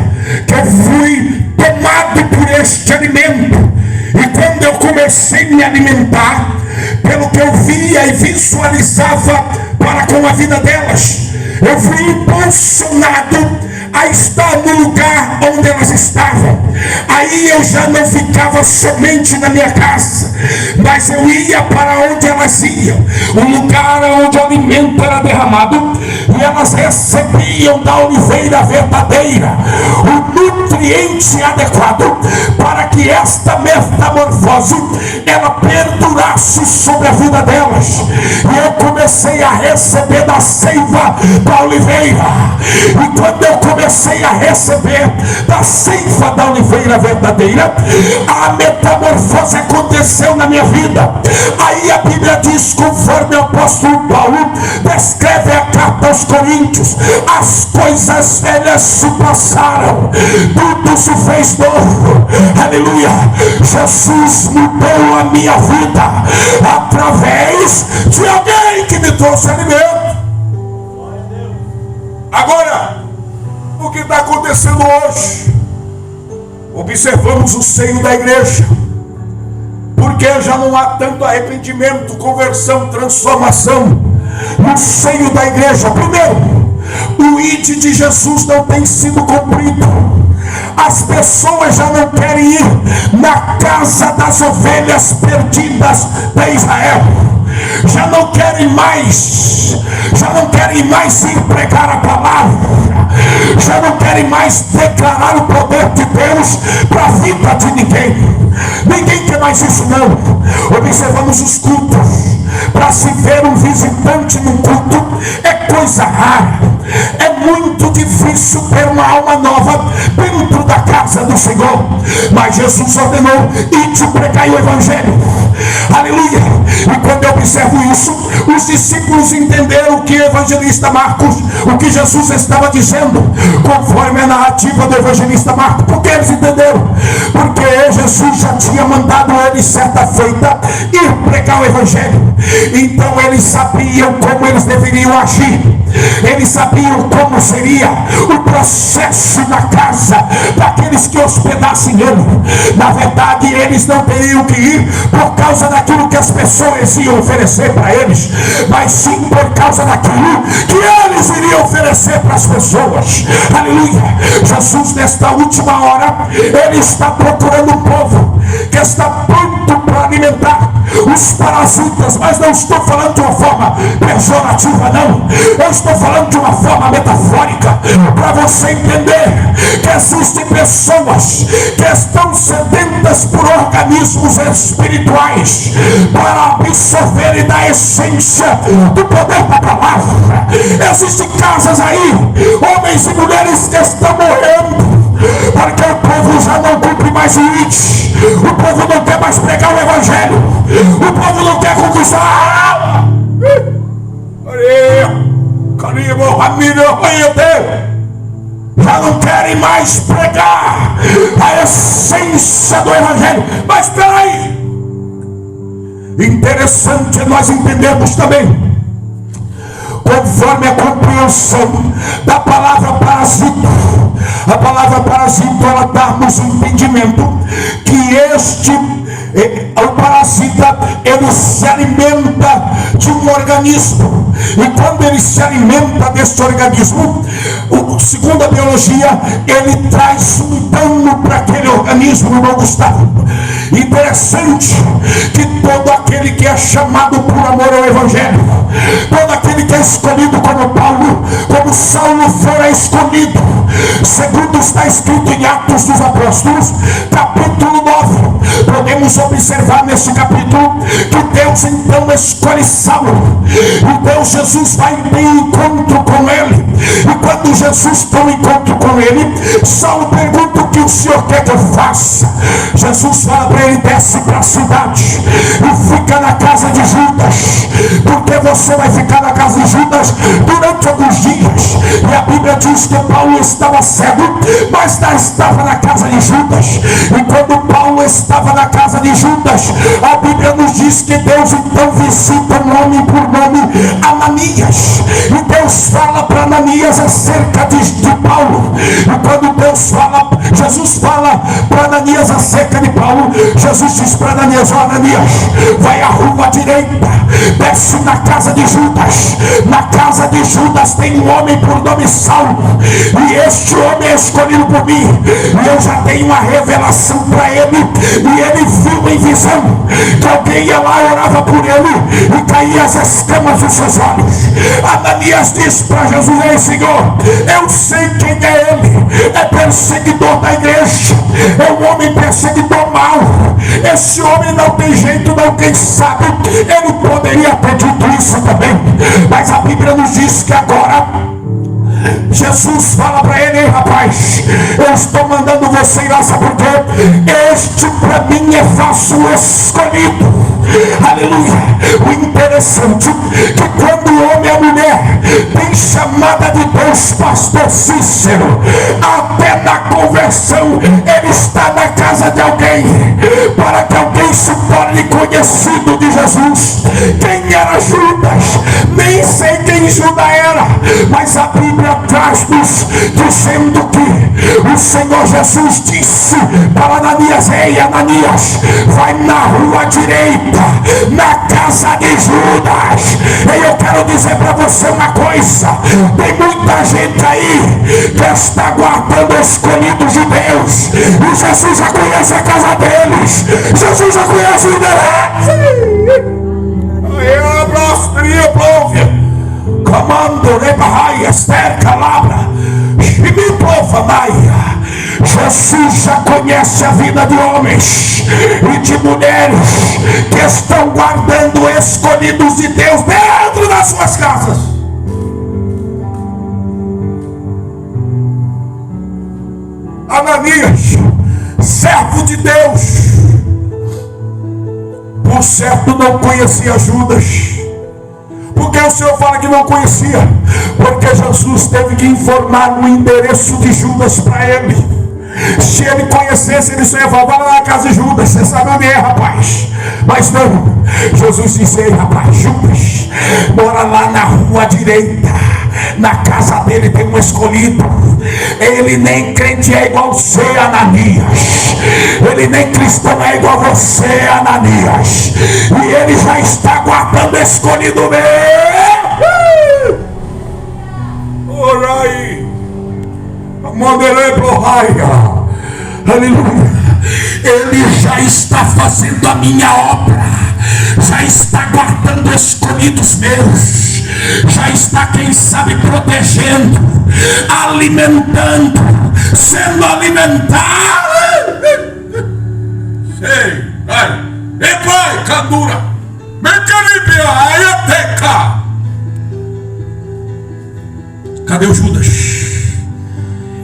que eu fui tomado por este alimento. E quando eu comecei a me alimentar pelo que eu via e visualizava para com a vida delas, eu fui impulsionado a estar no lugar onde elas estavam. Aí eu já não ficava somente na minha casa, mas eu ia para onde elas iam, um lugar onde o alimento era derramado, e elas recebiam da oliveira verdadeira o nutriente adequado para que esta metamorfose ela perdurasse sobre a vida delas. E eu comecei a receber da seiva da oliveira, e quando eu comecei a receber da seiva da oliveira verdadeira, a metamorfose aconteceu na minha vida. Aí a Bíblia diz, conforme o apóstolo Paulo descreve a carta aos Coríntios, as coisas velhas se passaram, tudo se fez novo. Aleluia! Jesus mudou a minha vida através de alguém que me trouxe alimento. Agora, o que está acontecendo hoje? Observamos o seio da igreja, porque já não há tanto arrependimento, conversão, transformação no seio da igreja. Primeiro, o ide de Jesus não tem sido cumprido. As pessoas já não querem ir na casa das ovelhas perdidas de Israel. Já não querem mais ir pregar a palavra, já não querem mais declarar o poder de Deus para a vida de ninguém quer mais isso não. Observamos os cultos, para se ver um visitante num culto é coisa rara, é muito difícil ter uma alma nova dentro da casa do Senhor, mas Jesus ordenou, ide pregar o Evangelho. Aleluia! E quando eu observo isso, os discípulos entenderam o que o evangelista Marcos, o que Jesus estava dizendo, conforme a narrativa do evangelista Marcos. Por que eles entenderam? Porque Jesus já tinha mandado eles certa feita ir pregar o Evangelho. Então eles sabiam como eles deveriam agir. Eles sabiam como seria o processo na casa daqueles que hospedassem ele. Na verdade, eles não teriam que ir por causa daquilo que as pessoas iam oferecer para eles, mas sim por causa daquilo que eles iriam oferecer para as pessoas. Aleluia. Jesus, nesta última hora, ele está procurando um povo que está pronto para alimentar os parasitas, mas não estou falando de uma forma pejorativa, não. Eu estou falando de uma forma metafórica, para você entender que existem pessoas que estão sedentas por organismos espirituais para absorverem da essência do poder da palavra. Existem casas aí, homens e mulheres que estão morrendo porque o povo já não cumpre mais o IT. O povo não quer mais pregar o evangelho. O povo não quer conquistar. Já não querem mais pregar a essência do evangelho. Mas espera aí, interessante é nós entendermos também, conforme a compreensão da palavra parasita. A palavra parasita, ela dá-nos um entendimento que o parasita, ele se alimenta de um organismo, e quando ele se alimenta deste organismo, segundo a biologia, ele traz um dano para aquele organismo, irmão Gustavo. Interessante que todo aquele que é chamado por amor ao evangelho, todo aquele que é escolhido como Paulo, como Saulo fora escolhido, segundo está escrito em Atos dos Apóstolos, capítulo 9, podemos observar nesse capítulo que Deus então escolhe Saulo. Então Jesus vai ter encontro com ele, e quando Jesus tem um encontro com ele, Saulo pergunta: o que o Senhor quer que eu faça? Jesus fala para ele: desce para a cidade e fica na casa de Judas, porque você vai ficar na casa de Judas durante alguns dias. E a Bíblia diz que Paulo estava cego, mas não estava na casa de Judas. E quando Paulo estava na casa de Judas, a Bíblia nos diz que Deus então visita nome por nome Ananias, e Deus fala para Ananias acerca de Paulo. E quando Jesus fala para Ananias acerca de Paulo, Jesus diz para Ananias: ó Ananias, vai à rua direita, desce na casa de Judas. Na casa de Judas tem um homem por nome Saulo, e este homem é escolhido por mim, e eu já tenho uma revelação para ele. E ele viu em visão que alguém ia lá, orava por ele, e caía as escamas dos seus olhos. Ananias diz para Jesus: ei Senhor, eu sei quem é ele, é perseguidor da igreja, é um homem perseguidor mau. Esse homem não tem jeito não, quem sabe ele poderia ter dito isso também. Mas a Bíblia nos diz que agora Jesus fala para ele: ei rapaz, eu estou mandando você ir lá, sabe por quê? Este para mim é vaso escolhido. Aleluia. O interessante é que quando o homem e a mulher tem chamada de Deus, pastor Cícero, até na conversão ele está na casa de alguém, para que alguém se torne conhecido de Jesus. Quem era Judas? Nem sei quem Judas era, mas a Bíblia traz-nos dizendo que o Senhor Jesus disse para Ananias: ei Ananias, vai na rua direita, na casa de Judas. E eu quero dizer para você uma coisa: tem muita gente aí que está guardando os escolhidos de Deus, e Jesus já conhece a casa deles, Jesus já conhece o endereço. Comando Rebaia, Esther Calabra, Maia. Jesus já conhece a vida de homens e de mulheres que estão guardando escolhidos de Deus dentro das suas casas. Ananias, servo de Deus, por certo não conhecia Judas. Por que o Senhor fala que não conhecia? Porque Jesus teve que informar o endereço de Judas para ele. Se ele conhecesse, ele só ia falar: vai lá na casa de Judas, você sabe onde é, rapaz. Mas não, Jesus disse: ei rapaz, Judas, mora lá na rua direita, Na casa dele tem um escolhido. Ele nem crente é igual você, Ananias. Ele nem cristão é igual você, Ananias. E ele já está guardando o escolhido meu. Orai. Aleluia. Ele já está fazendo a minha obra, já está guardando escolhidos meus, já está, quem sabe, protegendo, alimentando, sendo alimentado. Sei, vai, e vai, Candura, mecanibia, aí até cá. Cadê o Judas?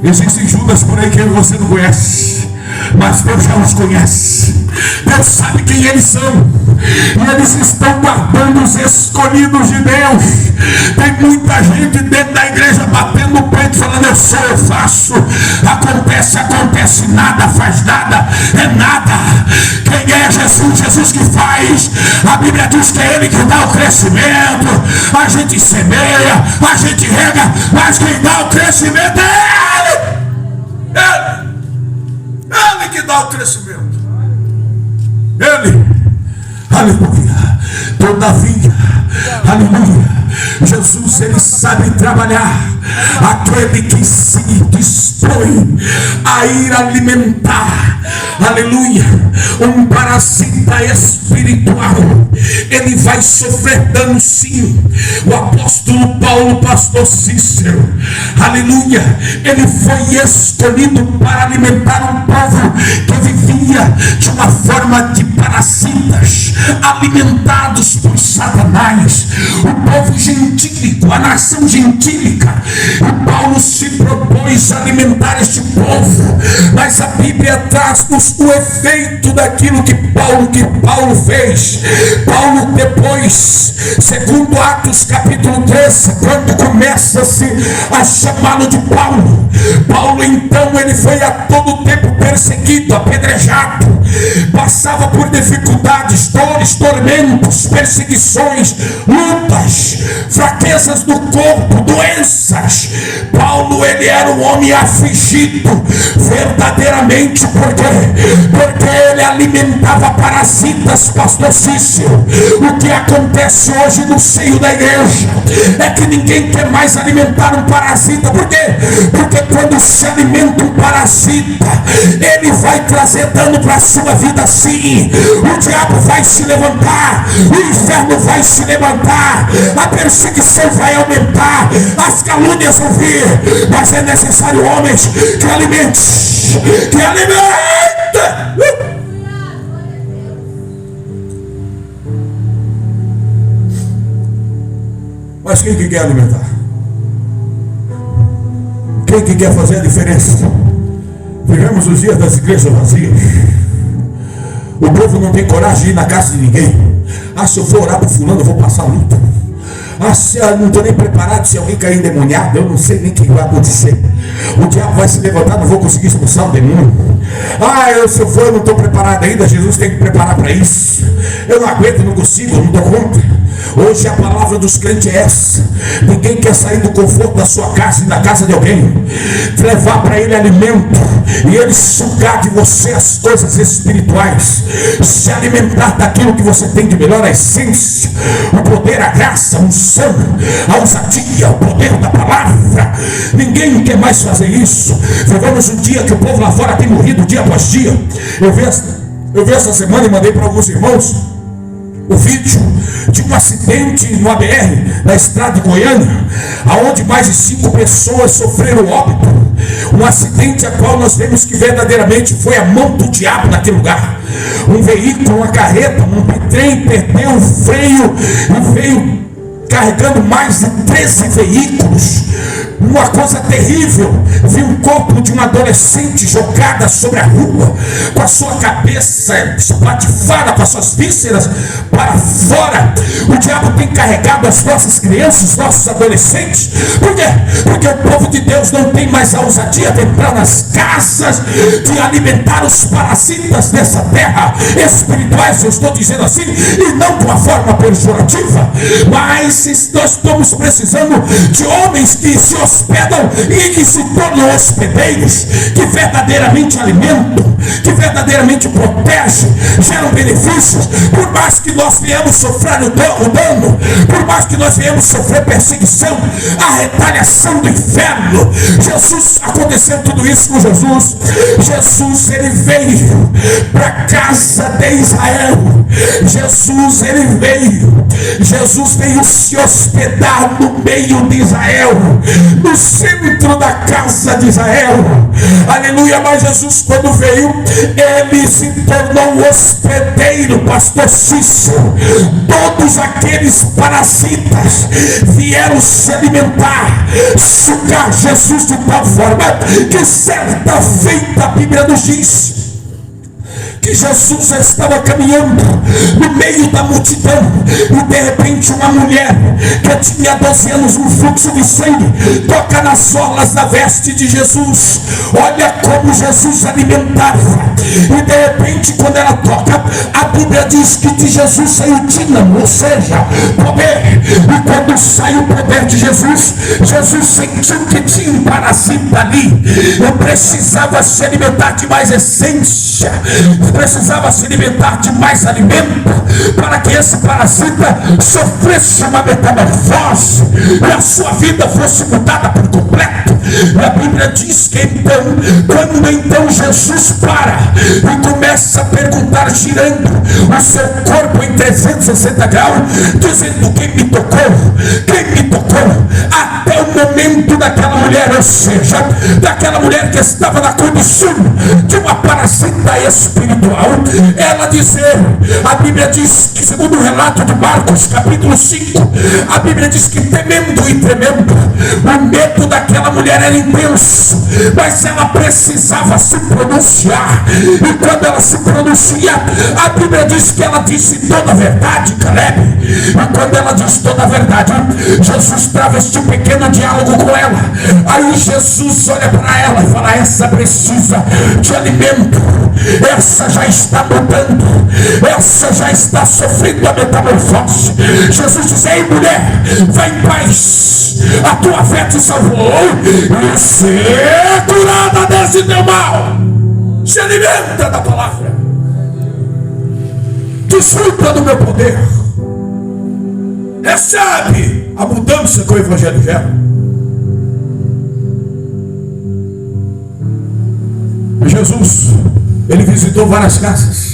Existem Judas por aí que você não conhece, mas Deus já os conhece. Deus sabe quem eles são, e eles estão guardando os escolhidos de Deus. Tem muita gente dentro da igreja batendo o peito, falando: eu sou, eu faço, acontece, nada, faz nada, é nada. Quem é Jesus? Jesus que faz. A Bíblia diz que é Ele que dá o crescimento. A gente semeia, a gente rega, mas quem dá o crescimento é Ele. Ele que dá o crescimento. Ele, aleluia. Todavia, aleluia, Jesus, ele sabe trabalhar aquele que se dispõe a ir alimentar, aleluia, um parasita espiritual. Ele vai sofrer dano, sim. O apóstolo Paulo, pastor Cícero, aleluia, ele foi escolhido para alimentar um povo que vivia de uma forma de parasitas, alimentados por Satanás, o povo gentílico, a nação gentílica. E Paulo se propôs a alimentar este povo, mas a Bíblia traz-nos o efeito daquilo que Paulo fez. Paulo, depois, segundo Atos capítulo 13, quando começa-se a chamá-lo de Paulo, então ele foi a todo tempo perseguido, apedrejado, passava por dificuldades, dores, tormentos, perseguições, lutas, fraquezas do corpo, doenças. Paulo, ele era um homem afligido, verdadeiramente. Por quê? Porque ele alimentava parasitas, pastor Cícero. O que acontece hoje no seio da igreja é que ninguém quer mais alimentar um parasita. Por quê? Porque quando se alimenta um parasita, ele vai trazer dano para a sua vida, sim. O diabo vai se levantar, o inferno vai se levantar, a perseguição vai aumentar, as calúnias vão vir, mas é necessário homens que alimentem, que alimentem. Mas quem que quer alimentar? Quem que quer fazer a diferença? Vivemos os dias das igrejas vazias. O povo não tem coragem de ir na casa de ninguém. Se eu for orar para fulano, eu vou passar luta. Se eu não estou nem preparado, se alguém cair endemoniado, eu não sei nem o que vai acontecer. O diabo vai se levantar, não vou conseguir expulsar o demônio. Se eu for, eu não estou preparado ainda. Jesus tem que preparar para isso. Eu não aguento, não consigo, não dou conta. Hoje a palavra dos crentes é essa: ninguém quer sair do conforto da sua casa e da casa de alguém, levar para ele alimento e ele sugar de você as coisas espirituais, se alimentar daquilo que você tem de melhor, a essência, o poder, a graça, a unção, a ousadia, o poder da palavra. Ninguém quer mais fazer isso. Vivemos um dia que o povo lá fora tem morrido dia após dia. Eu vi essa semana e mandei para alguns irmãos o vídeo de um acidente no ABR, na estrada de Goiânia, aonde mais de 5 pessoas sofreram óbito. Um acidente a qual nós vemos que verdadeiramente foi a mão do diabo naquele lugar. Um veículo, uma carreta, um bitrem perdeu o freio e veio carregando mais de 13 veículos. uma coisa terrível, viu o corpo de uma adolescente jogada sobre a rua, com a sua cabeça espatifada, com as suas vísceras para fora. O diabo tem carregado as nossas crianças, nossos adolescentes. Por quê? Porque o povo de Deus não tem mais a ousadia de entrar nas casas, de alimentar os parasitas dessa terra espirituais, eu estou dizendo assim, e não de uma forma pejorativa, mas nós estamos precisando de homens que se hospedam e que se tornam hospedeiros, que verdadeiramente alimentam, que verdadeiramente protegem, geram benefícios. Por mais que nós viemos sofrer o dano, por mais que nós viemos sofrer perseguição, a retaliação do inferno, aconteceu tudo isso com Jesus. Jesus, ele veio para a casa de Israel. Jesus veio se hospedar no meio de Israel, no centro da casa de Israel. Aleluia. Mas Jesus, quando veio, ele se tornou um hospedeiro, pastor Cícero. Todos aqueles parasitas vieram se alimentar, sugar Jesus de tal forma que certa feita a Bíblia nos diz que Jesus estava caminhando no meio da multidão e de repente uma mulher que tinha 12 anos um fluxo de sangue toca nas solas da veste de Jesus. Olha como Jesus alimentava, e de repente quando ela toca, a Bíblia diz que de Jesus saiu dínamo, ou seja, poder. E quando sai o poder de Jesus, Jesus sentiu que tinha um parasita ali, eu precisava se alimentar de mais essência, precisava se alimentar de mais alimento, para que esse parasita sofresse uma metamorfose e a sua vida fosse mudada por completo. E a Bíblia diz que quando então Jesus para e começa a perguntar, girando o seu corpo em 360 graus, dizendo: quem me tocou? Quem me tocou? Até o momento daquela mulher, ou seja, daquela mulher que estava na condição de uma parasita espiritual, ela dizer, a Bíblia diz que, segundo o relato de Marcos capítulo 5, a Bíblia diz que temendo e tremendo, o medo daquela mulher era intenso, mas ela precisava se pronunciar, e quando ela se pronuncia, a Bíblia diz que ela disse toda a verdade, Caleb. E quando ela disse toda a verdade, Jesus trava este pequeno diálogo com ela. Aí Jesus olha para ela e fala: essa precisa de alimento, essa já está mudando, essa já está sofrendo a metamorfose. Jesus diz: ei mulher, vai em paz, a tua fé te salvou, e ser curada desse teu mal. Se alimenta da palavra, desfruta do meu poder, recebe a mudança que o Evangelho gera. Jesus, ele visitou várias casas.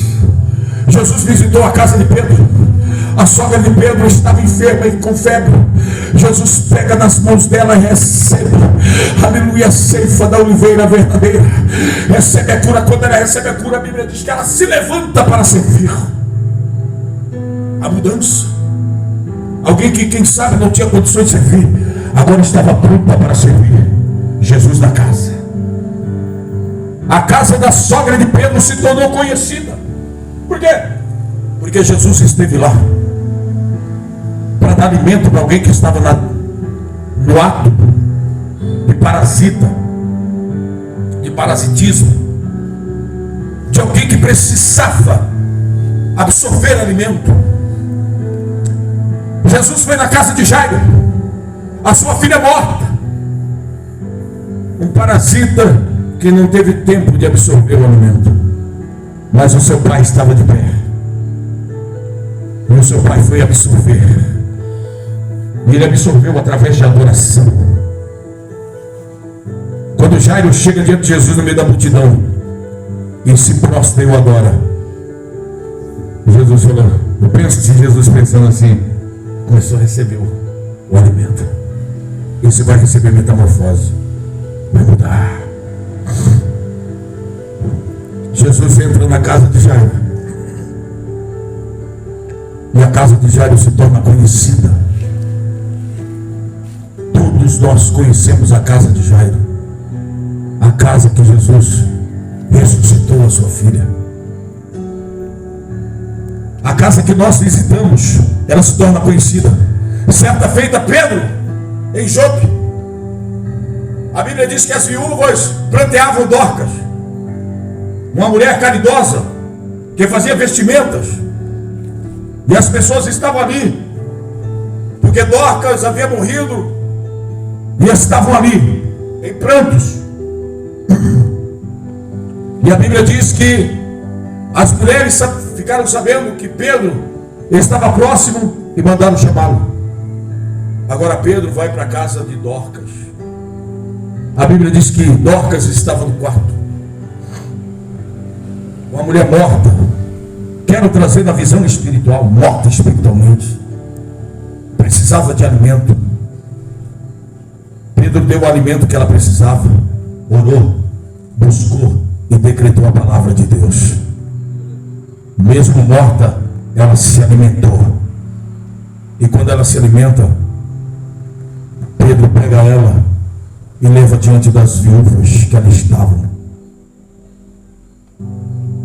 Jesus visitou a casa de Pedro. A sogra de Pedro estava enferma e com febre. Jesus pega nas mãos dela e recebe, aleluia, a ceifa da oliveira verdadeira. Recebe a cura. Quando ela recebe a cura, a Bíblia diz que ela se levanta para servir. A mudança. Alguém que, quem sabe, não tinha condições de servir, agora estava pronta para servir. Jesus na casa. A casa da sogra de Pedro se tornou conhecida. Por quê? Porque Jesus esteve lá para dar alimento para alguém que estava no ato de parasitismo, de alguém que precisava absorver alimento. Jesus foi na casa de Jairo, a sua filha morta, um parasita que não teve tempo de absorver o alimento, mas o seu pai estava de pé, e o seu pai foi absorver, e ele absorveu através de adoração. Quando Jairo chega diante de Jesus no meio da multidão e se prostra e o adora, Jesus falou, eu penso que Jesus pensando assim, começou a receber o alimento, e você vai receber metamorfose, vai mudar. Jesus entra na casa de Jairo, e a casa de Jairo se torna conhecida. Todos nós conhecemos a casa de Jairo, a casa que Jesus ressuscitou a sua filha. A casa que nós visitamos, ela se torna conhecida. Certa feita, Pedro, em Jope, a Bíblia diz que as viúvas planteavam Dorcas, uma mulher caridosa, que fazia vestimentas, e as pessoas estavam ali, porque Dorcas havia morrido, e estavam ali, em prantos. E a Bíblia diz que as mulheres ficaram sabendo que Pedro estava próximo e mandaram chamá-lo. Agora Pedro vai para a casa de Dorcas. A Bíblia diz que Dorcas estava no quarto, uma mulher morta. Quero trazer na visão espiritual, morta espiritualmente, precisava de alimento. Pedro deu o alimento que ela precisava, orou, buscou e decretou a palavra de Deus. Mesmo morta, ela se alimentou. E quando ela se alimenta, Pedro pega ela e leva diante das viúvas que ali estavam.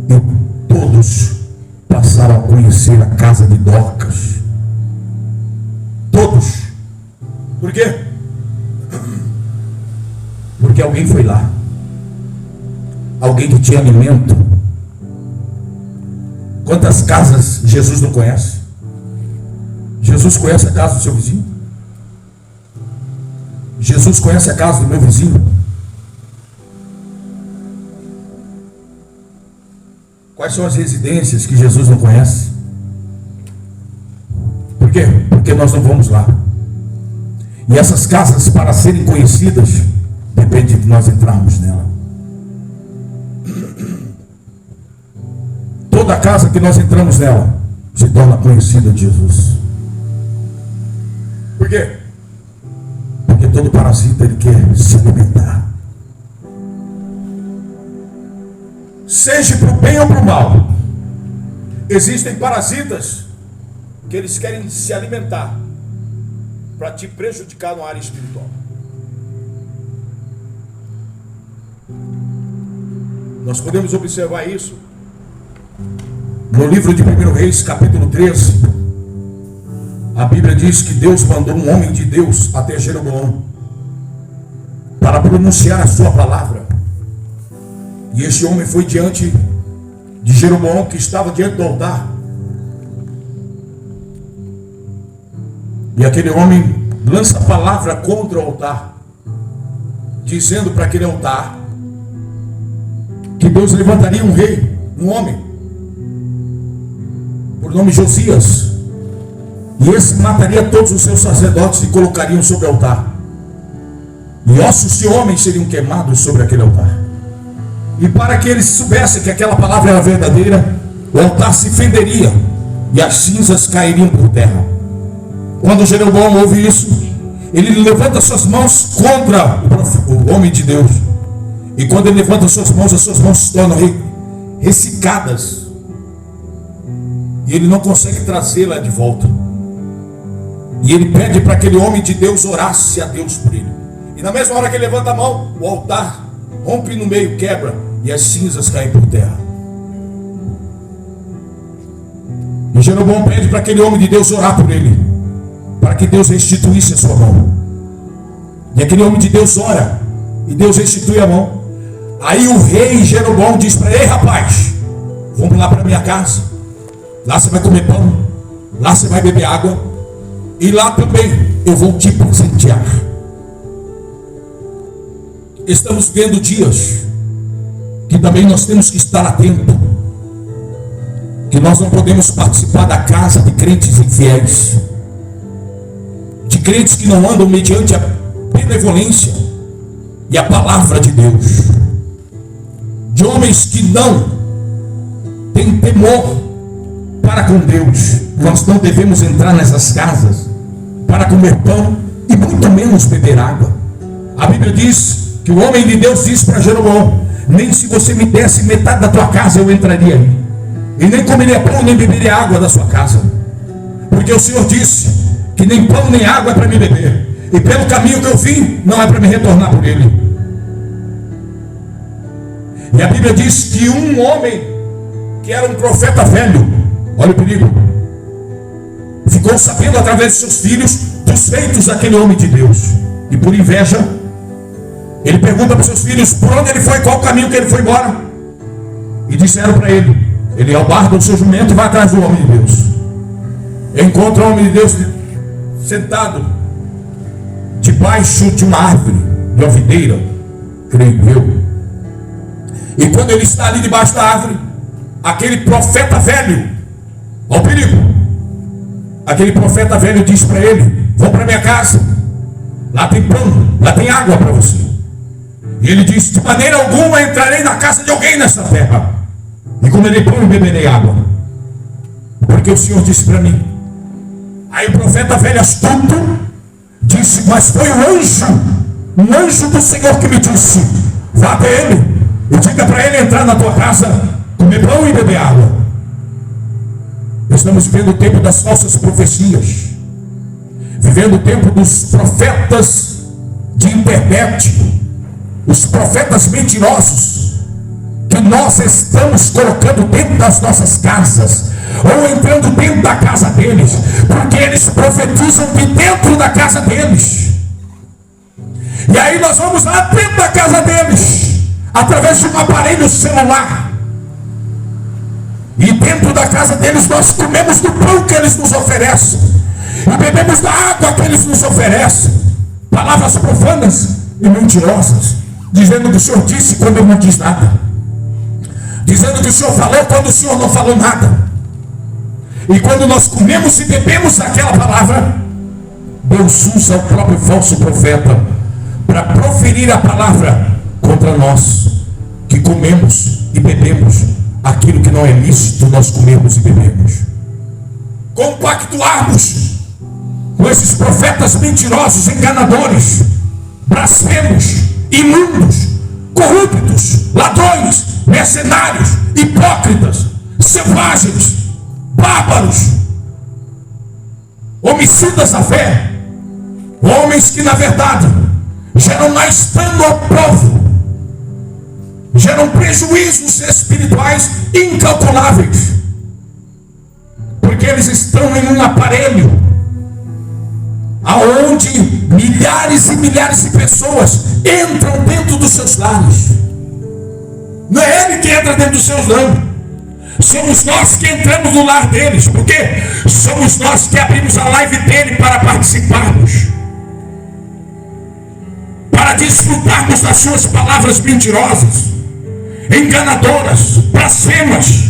E todos passaram a conhecer a casa de Dorcas. Todos. Por quê? Porque alguém foi lá. Alguém que tinha alimento. Quantas casas Jesus não conhece? Jesus conhece a casa do seu vizinho? Jesus conhece a casa do meu vizinho? Quais são as residências que Jesus não conhece? Por quê? Porque nós não vamos lá. E essas casas, para serem conhecidas, depende de nós entrarmos nela. Toda casa que nós entramos nela se torna conhecida de Jesus. Por quê? Porque todo parasita, ele quer se alimentar. Seja para o bem ou para o mal, existem parasitas que eles querem se alimentar para te prejudicar no área espiritual. Nós podemos observar isso no livro de 1 Reis, capítulo 13. A Bíblia diz que Deus mandou um homem de Deus até Jeroboão para pronunciar a sua palavra. E este homem foi diante de Jeroboão, que estava diante do altar. E aquele homem lança a palavra contra o altar, dizendo para aquele altar que Deus levantaria um rei, um homem, por nome Josias, e esse mataria todos os seus sacerdotes e colocariam sobre o altar, e ossos de homens seriam queimados sobre aquele altar. E para que eles soubessem que aquela palavra era verdadeira, o altar se fenderia e as cinzas cairiam por terra. Quando Jeroboão ouve isso, ele levanta suas mãos contra o homem de Deus. E quando ele levanta as suas mãos se tornam ressecadas. E ele não consegue trazê-la de volta. E ele pede para aquele homem de Deus orasse a Deus por ele. E na mesma hora que ele levanta a mão, o altar rompe no meio, quebra, e as cinzas caem por terra. E Jeroboão pede para aquele homem de Deus orar por ele, para que Deus restituísse a sua mão. E aquele homem de Deus ora, e Deus restitui a mão. Aí o rei Jeroboão diz para ele: ei, rapaz, vamos lá para minha casa. Lá você vai comer pão, lá você vai beber água, e lá também eu vou te presentear. Estamos vendo dias que também nós temos que estar atento, que nós não podemos participar da casa de crentes infiéis, de crentes que não andam mediante a benevolência e a palavra de Deus, de homens que não têm temor para com Deus. Nós não devemos entrar nessas casas para comer pão e muito menos beber água. A Bíblia diz que o homem de Deus disse para Jeroboão: nem se você me desse metade da tua casa eu entraria aí, e nem comeria pão nem beberia água da sua casa, porque o Senhor disse que nem pão nem água é para me beber. e pelo caminho que eu vim, não é para me retornar por ele. E a Bíblia diz que um homem, que era um profeta velho, olha o perigo, ficou sabendo através de seus filhos dos feitos daquele homem de Deus. E por inveja, ele pergunta para os seus filhos por onde ele foi, qual o caminho que ele foi embora. E disseram para ele: ele albarda o seu jumento e vai atrás do homem de Deus. Encontra o homem de Deus sentado debaixo de uma árvore, de uma videira, creio eu. E quando ele está ali debaixo da árvore, aquele profeta velho, olha o perigo, aquele profeta velho diz para ele: vou para minha casa, lá tem pão, lá tem água para você. E ele diz: de maneira alguma entrarei na casa de alguém nessa terra e comerei pão e beberei água, porque o Senhor disse para mim. Aí o profeta velho astuto disse: mas foi um anjo do Senhor que me disse: vá até ele e diga para ele entrar na tua casa, comer pão e beber água. Estamos vivendo o tempo das falsas profecias, vivendo o tempo dos profetas de internet, os profetas mentirosos, que nós estamos colocando dentro das nossas casas, ou entrando dentro da casa deles, porque eles profetizam de dentro da casa deles. E aí nós vamos lá dentro da casa deles, através de um aparelho celular, e dentro da casa deles nós comemos do pão que eles nos oferecem, e bebemos da água que eles nos oferecem. Palavras profanas e mentirosas, dizendo que o Senhor disse quando ele não diz nada, dizendo que o Senhor falou quando o Senhor não falou nada. E quando nós comemos e bebemos aquela palavra, Deus usa o próprio falso profeta para proferir a palavra contra nós, que comemos e bebemos aquilo que não é lícito nós comermos e bebemos. Compactuarmos com esses profetas mentirosos, enganadores, blasfemos, imundos, corruptos, ladrões, mercenários, hipócritas, selvagens, bárbaros, homicidas da fé, homens que na verdade geram mais dano ao povo, geram prejuízos espirituais incalculáveis, porque eles estão em um aparelho aonde milhares e milhares de pessoas entram dentro dos seus lares. Não é ele que entra dentro dos seus lares, somos nós que entramos no lar deles, porque somos nós que abrimos a live dele para participarmos, para desfrutarmos das suas palavras mentirosas, enganadoras, blasfemas.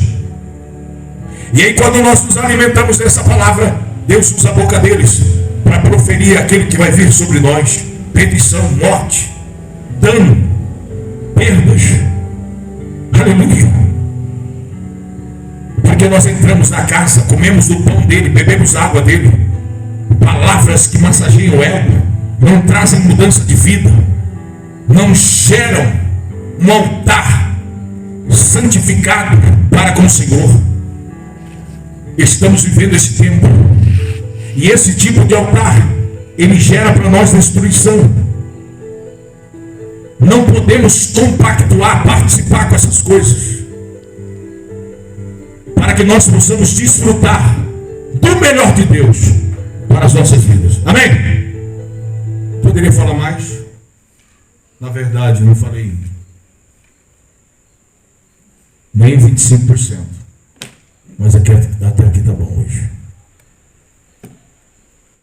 E aí quando nós nos alimentamos dessa palavra, Deus usa a boca deles para proferir aquele que vai vir sobre nós: perdição, morte, dano, perdas. Aleluia. Porque nós entramos na casa, comemos do pão dele, bebemos água dele. Palavras que massageiam o ego, não trazem mudança de vida, não geram um altar santificado para com o Senhor. Estamos vivendo esse tempo, e esse tipo de altar, ele gera para nós destruição. Não podemos compactuar, participar com essas coisas, para que nós possamos desfrutar do melhor de Deus para as nossas vidas. Amém? Poderia falar mais? Na verdade, não falei nem 25%, mas até aqui está bom.